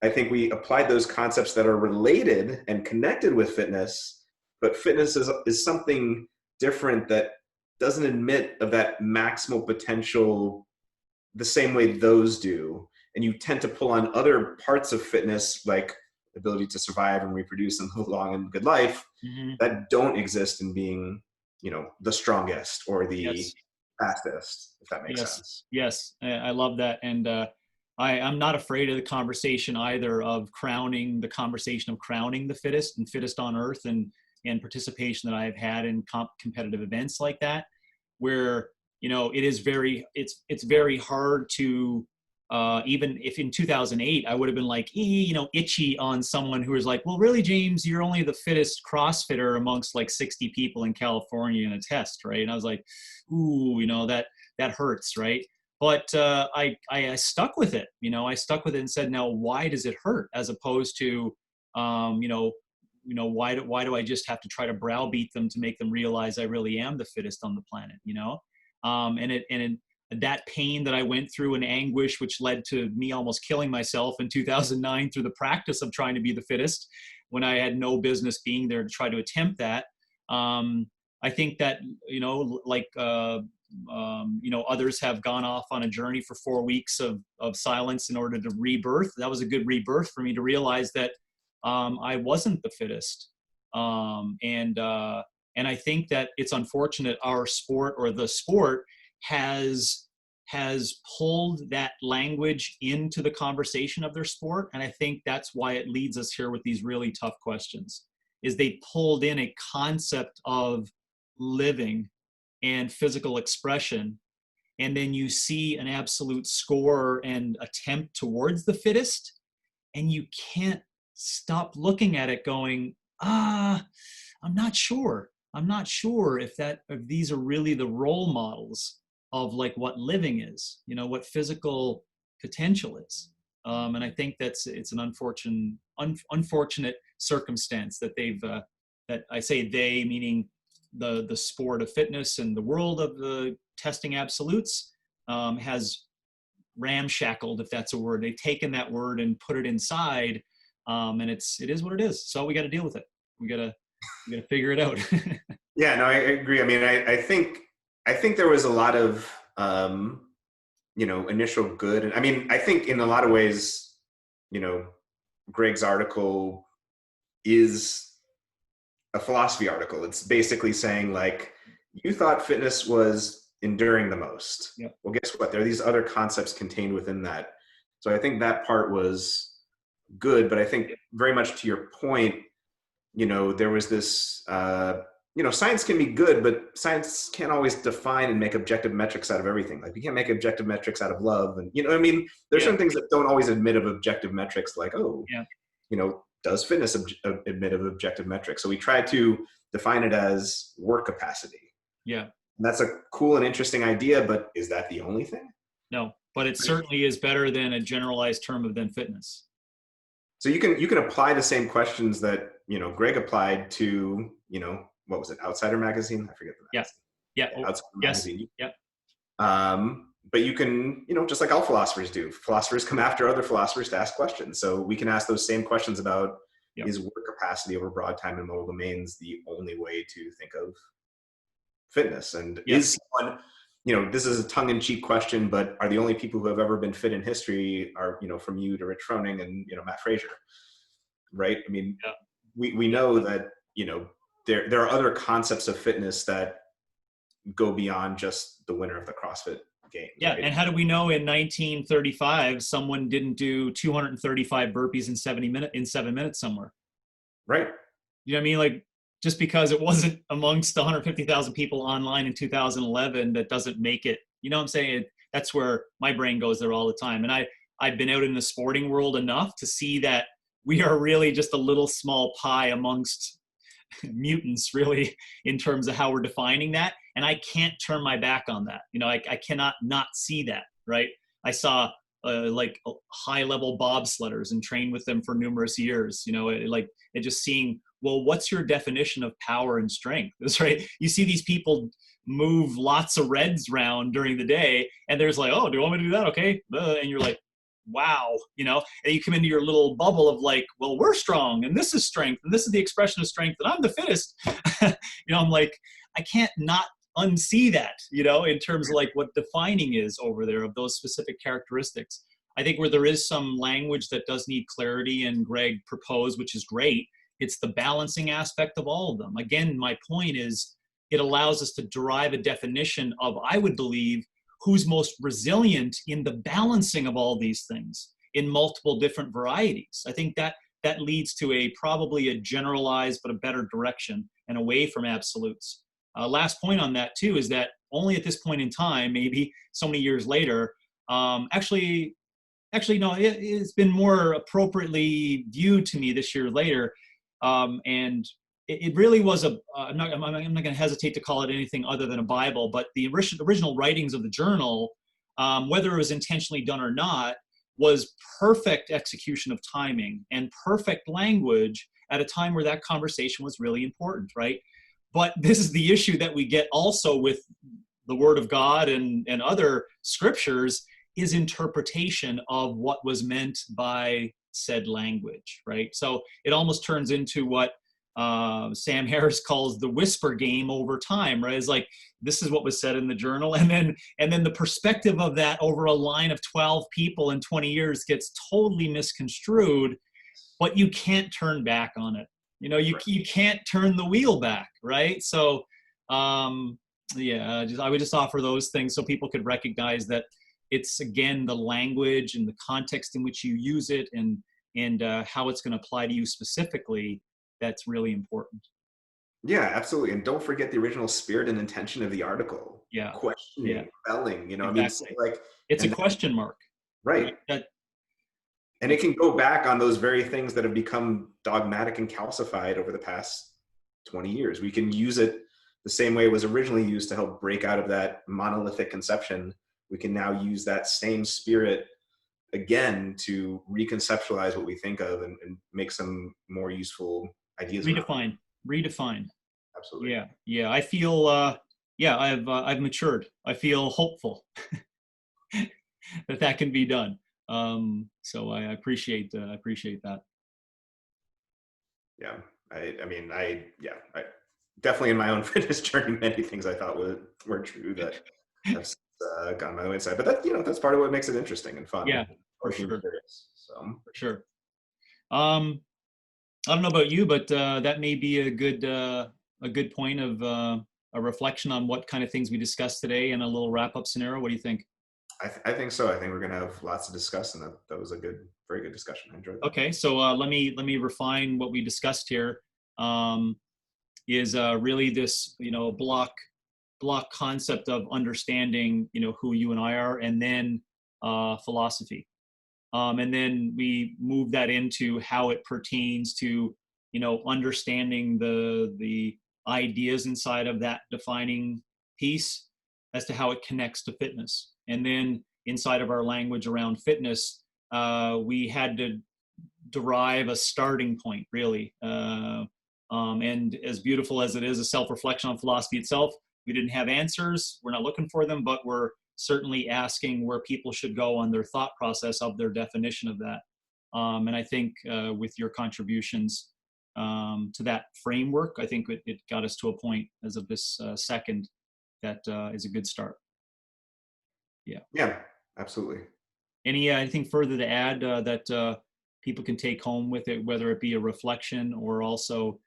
I think we applied those concepts that are related and connected with fitness, but fitness is something different that doesn't admit of that maximal potential the same way those do. And you tend to pull on other parts of fitness, like ability to survive and reproduce and live a long and good life, that don't exist in being, the strongest or the fastest, if that makes sense. Yes, I love that. And I'm not afraid of the conversation either of crowning the fittest and fittest on earth, and participation that I've had in competitive events like that, where, it is it's very hard to, even if in 2008, I would have been like, itchy on someone who was like, well, really, James, you're only the fittest CrossFitter amongst like 60 people in California in a test, right? And I was like, ooh, that hurts, right? But I stuck with it. I stuck with it and said, now, why does it hurt? As opposed to, why do I just have to try to browbeat them to make them realize I really am the fittest on the planet? And that pain that I went through and anguish, which led to me almost killing myself in 2009 through the practice of trying to be the fittest when I had no business being there to try to attempt that. I think that, others have gone off on a journey for 4 weeks of silence in order to rebirth. That was a good rebirth for me to realize that I wasn't the fittest. And I think that it's unfortunate our sport, or the sport, has pulled that language into the conversation of their sport. And I think that's why it leads us here with these really tough questions, is they pulled in a concept of living and physical expression. And then you see an absolute score and attempt towards the fittest, and you can't stop looking at it going, I'm not sure if these are really the role models of like what living is, what physical potential is. And I think it's an unfortunate circumstance that that I say they, meaning the sport of fitness and the world of the testing absolutes, has ramshackled, if that's a word. They've taken that word and put it inside, and it is what it is. So we got to deal with it. We got to figure it out. Yeah, no, I agree. I mean, I think there was a lot of, initial good. And I mean, I think in a lot of ways, Greg's article is a philosophy article. It's basically saying like, you thought fitness was enduring the most. Yep. Well, guess what? There are these other concepts contained within that. So I think that part was good, but I think very much to your point, there was this, science can be good, but science can't always define and make objective metrics out of everything. Like you can't make objective metrics out of love. And, there's certain things that don't always admit of objective metrics, like, does fitness admit of objective metrics? So we try to define it as work capacity. Yeah. And that's a cool and interesting idea, but is that the only thing? No, but it certainly is better than a generalized term of then fitness. So you can apply the same questions that, Greg applied to, what was it? Outsider Magazine? I forget the magazine. Yeah. Outsider Magazine. Yeah. But you can, just like all philosophers do, philosophers come after other philosophers to ask questions. So we can ask those same questions about, is work capacity over broad time and modal domains the only way to think of fitness? And is someone, this is a tongue-in-cheek question, but are the only people who have ever been fit in history are, from you to Rich Froning and, Matt Frazier, right? I mean, we know that, there are other concepts of fitness that go beyond just the winner of the CrossFit Games. Yeah, right? and how do we know in 1935 someone didn't do 235 burpees in 7 minutes somewhere? Right. You know what I mean? Like, just because it wasn't amongst 150,000 people online in 2011, that doesn't make it. You know what I'm saying? That's where my brain goes there all the time. And I I've been out in the sporting world enough to see that we are really just a little small pie amongst mutants, really, in terms of how we're defining that. And I can't turn my back on that. I cannot not see that, right? I saw like high level bobsledders and trained with them for numerous years, just seeing, well, what's your definition of power and strength? That's right. You see these people move lots of reds around during the day, and there's like, oh, do you want me to do that? Okay. And you're like, wow, and you come into your little bubble of like, well, we're strong and this is strength and this is the expression of strength and I'm the fittest. I'm like, I can't not unsee that, in terms of like what defining is over there of those specific characteristics. I think where there is some language that does need clarity, and Greg proposed, which is great, it's the balancing aspect of all of them. Again, my point is it allows us to derive a definition of, I would believe, who's most resilient in the balancing of all these things in multiple different varieties. I think that leads to probably a generalized but a better direction and away from absolutes. Last point on that too is that only at this point in time, maybe so many years later, actually no, it's been more appropriately viewed to me this year later, and it really was I'm not going to hesitate to call it anything other than a Bible, but the original writings of the journal, whether it was intentionally done or not, was perfect execution of timing and perfect language at a time where that conversation was really important, right? But this is the issue that we get also with the Word of God and other scriptures, is interpretation of what was meant by said language, right? So it almost turns into what Sam Harris calls the whisper game over time, right? It's like, this is what was said in the journal, and then the perspective of that over a line of 12 people in 20 years gets totally misconstrued, but you can't turn back on it. You can't turn the wheel back, right? So I would just offer those things so people could recognize that it's, again, the language and the context in which you use it and how it's going to apply to you specifically that's really important. Yeah, absolutely. And don't forget the original spirit and intention of the article. Yeah. Questioning, rebelling, Exactly. I mean, it's a question mark. Right. And it can go back on those very things that have become dogmatic and calcified over the past 20 years. We can use it the same way it was originally used to help break out of that monolithic conception. We can now use that same spirit again to reconceptualize what we think of and make some more useful ideas. Redefine. Absolutely. Yeah. I feel, I've matured. I feel hopeful that can be done. So I appreciate that. Yeah. I definitely in my own fitness journey, many things I thought were true that have gone by the wayside, but that's part of what makes it interesting and fun. Yeah, for sure. Curious, so. For sure. I don't know about you, but that may be a good point of a reflection on what kind of things we discussed today and a little wrap-up scenario. What do you think? I think so. I think we're going to have lots to discuss, and that was a very good discussion. I enjoyed that. Okay, so let me refine what we discussed here. Is really this block concept of understanding who you and I are, and then philosophy. And then we move that into how it pertains to, understanding the ideas inside of that defining piece as to how it connects to fitness. And then inside of our language around fitness, we had to derive a starting point, really. And as beautiful as it is, a self-reflection on philosophy itself, we didn't have answers. We're not looking for them, but we're certainly asking where people should go on their thought process of their definition of that. And I think with your contributions to that framework, I think it got us to a point as of this second that is a good start. Yeah, absolutely. Anything further to add that people can take home with it, whether it be a reflection or also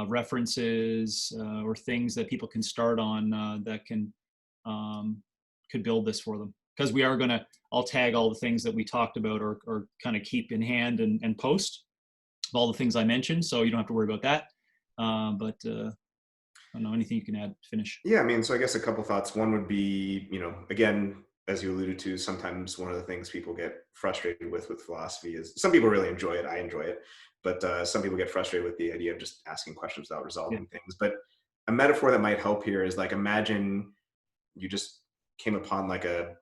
references or things that people can start on that can could build this for them? Because we are going to, I'll tag all the things that we talked about or kind of keep in hand and post all the things I mentioned, so you don't have to worry about that. But I don't know, anything you can add to finish? Yeah, I mean, so I guess a couple thoughts. One would be, again, as you alluded to, sometimes one of the things people get frustrated with philosophy is, some people really enjoy it. I enjoy it, but some people get frustrated with the idea of just asking questions without Yeah. resolving things. But a metaphor that might help here is like, imagine you just came upon like a,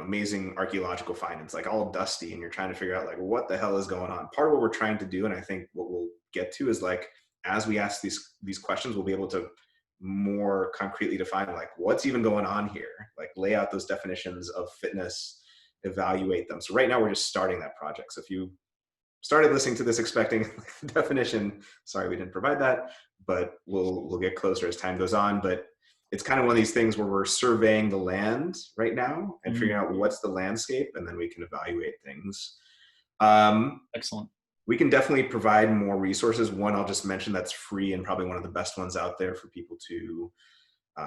amazing archaeological find. It's like all dusty and you're trying to figure out like, what the hell is going on? Part of what we're trying to do, and I think what we'll get to, is like, as we ask these questions, we'll be able to more concretely define like what's even going on here, like lay out those definitions of fitness, evaluate them. So right now we're just starting that project. So if you started listening to this expecting the definition, sorry we didn't provide that, but we'll get closer as time goes on. But it's kind of one of these things where we're surveying the land right now and figuring out what's the landscape, and then we can evaluate things. Excellent. We can definitely provide more resources. One I'll just mention that's free and probably one of the best ones out there for people to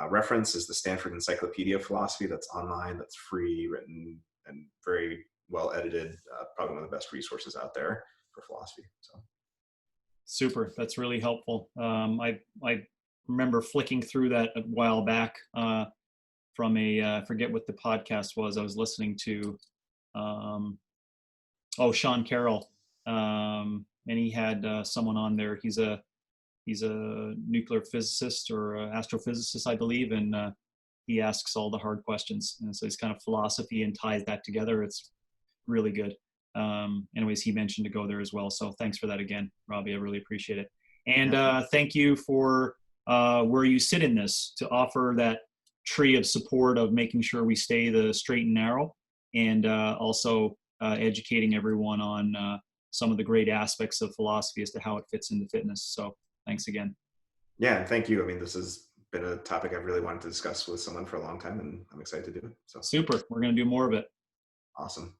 reference is the Stanford Encyclopedia of Philosophy. That's online, that's free, written, and very well edited. Probably one of the best resources out there for philosophy. So Super. That's really helpful. I remember flicking through that a while back from I forget what the podcast was. I was listening to, Sean Carroll, and he had someone on there. He's a nuclear physicist or astrophysicist, I believe, and he asks all the hard questions. And so he's kind of philosophy and ties that together. It's really good. Anyways, he mentioned to go there as well. So thanks for that again, Robbie. I really appreciate it. And thank you for where you sit in this to offer that tree of support of making sure we stay the straight and narrow, and also educating everyone on some of the great aspects of philosophy as to how it fits into fitness. So thanks again. yeah, and thank you. I mean, this has been a topic I've really wanted to discuss with someone for a long time, and I'm excited to do it. So Super. We're going to do more of it. awesome.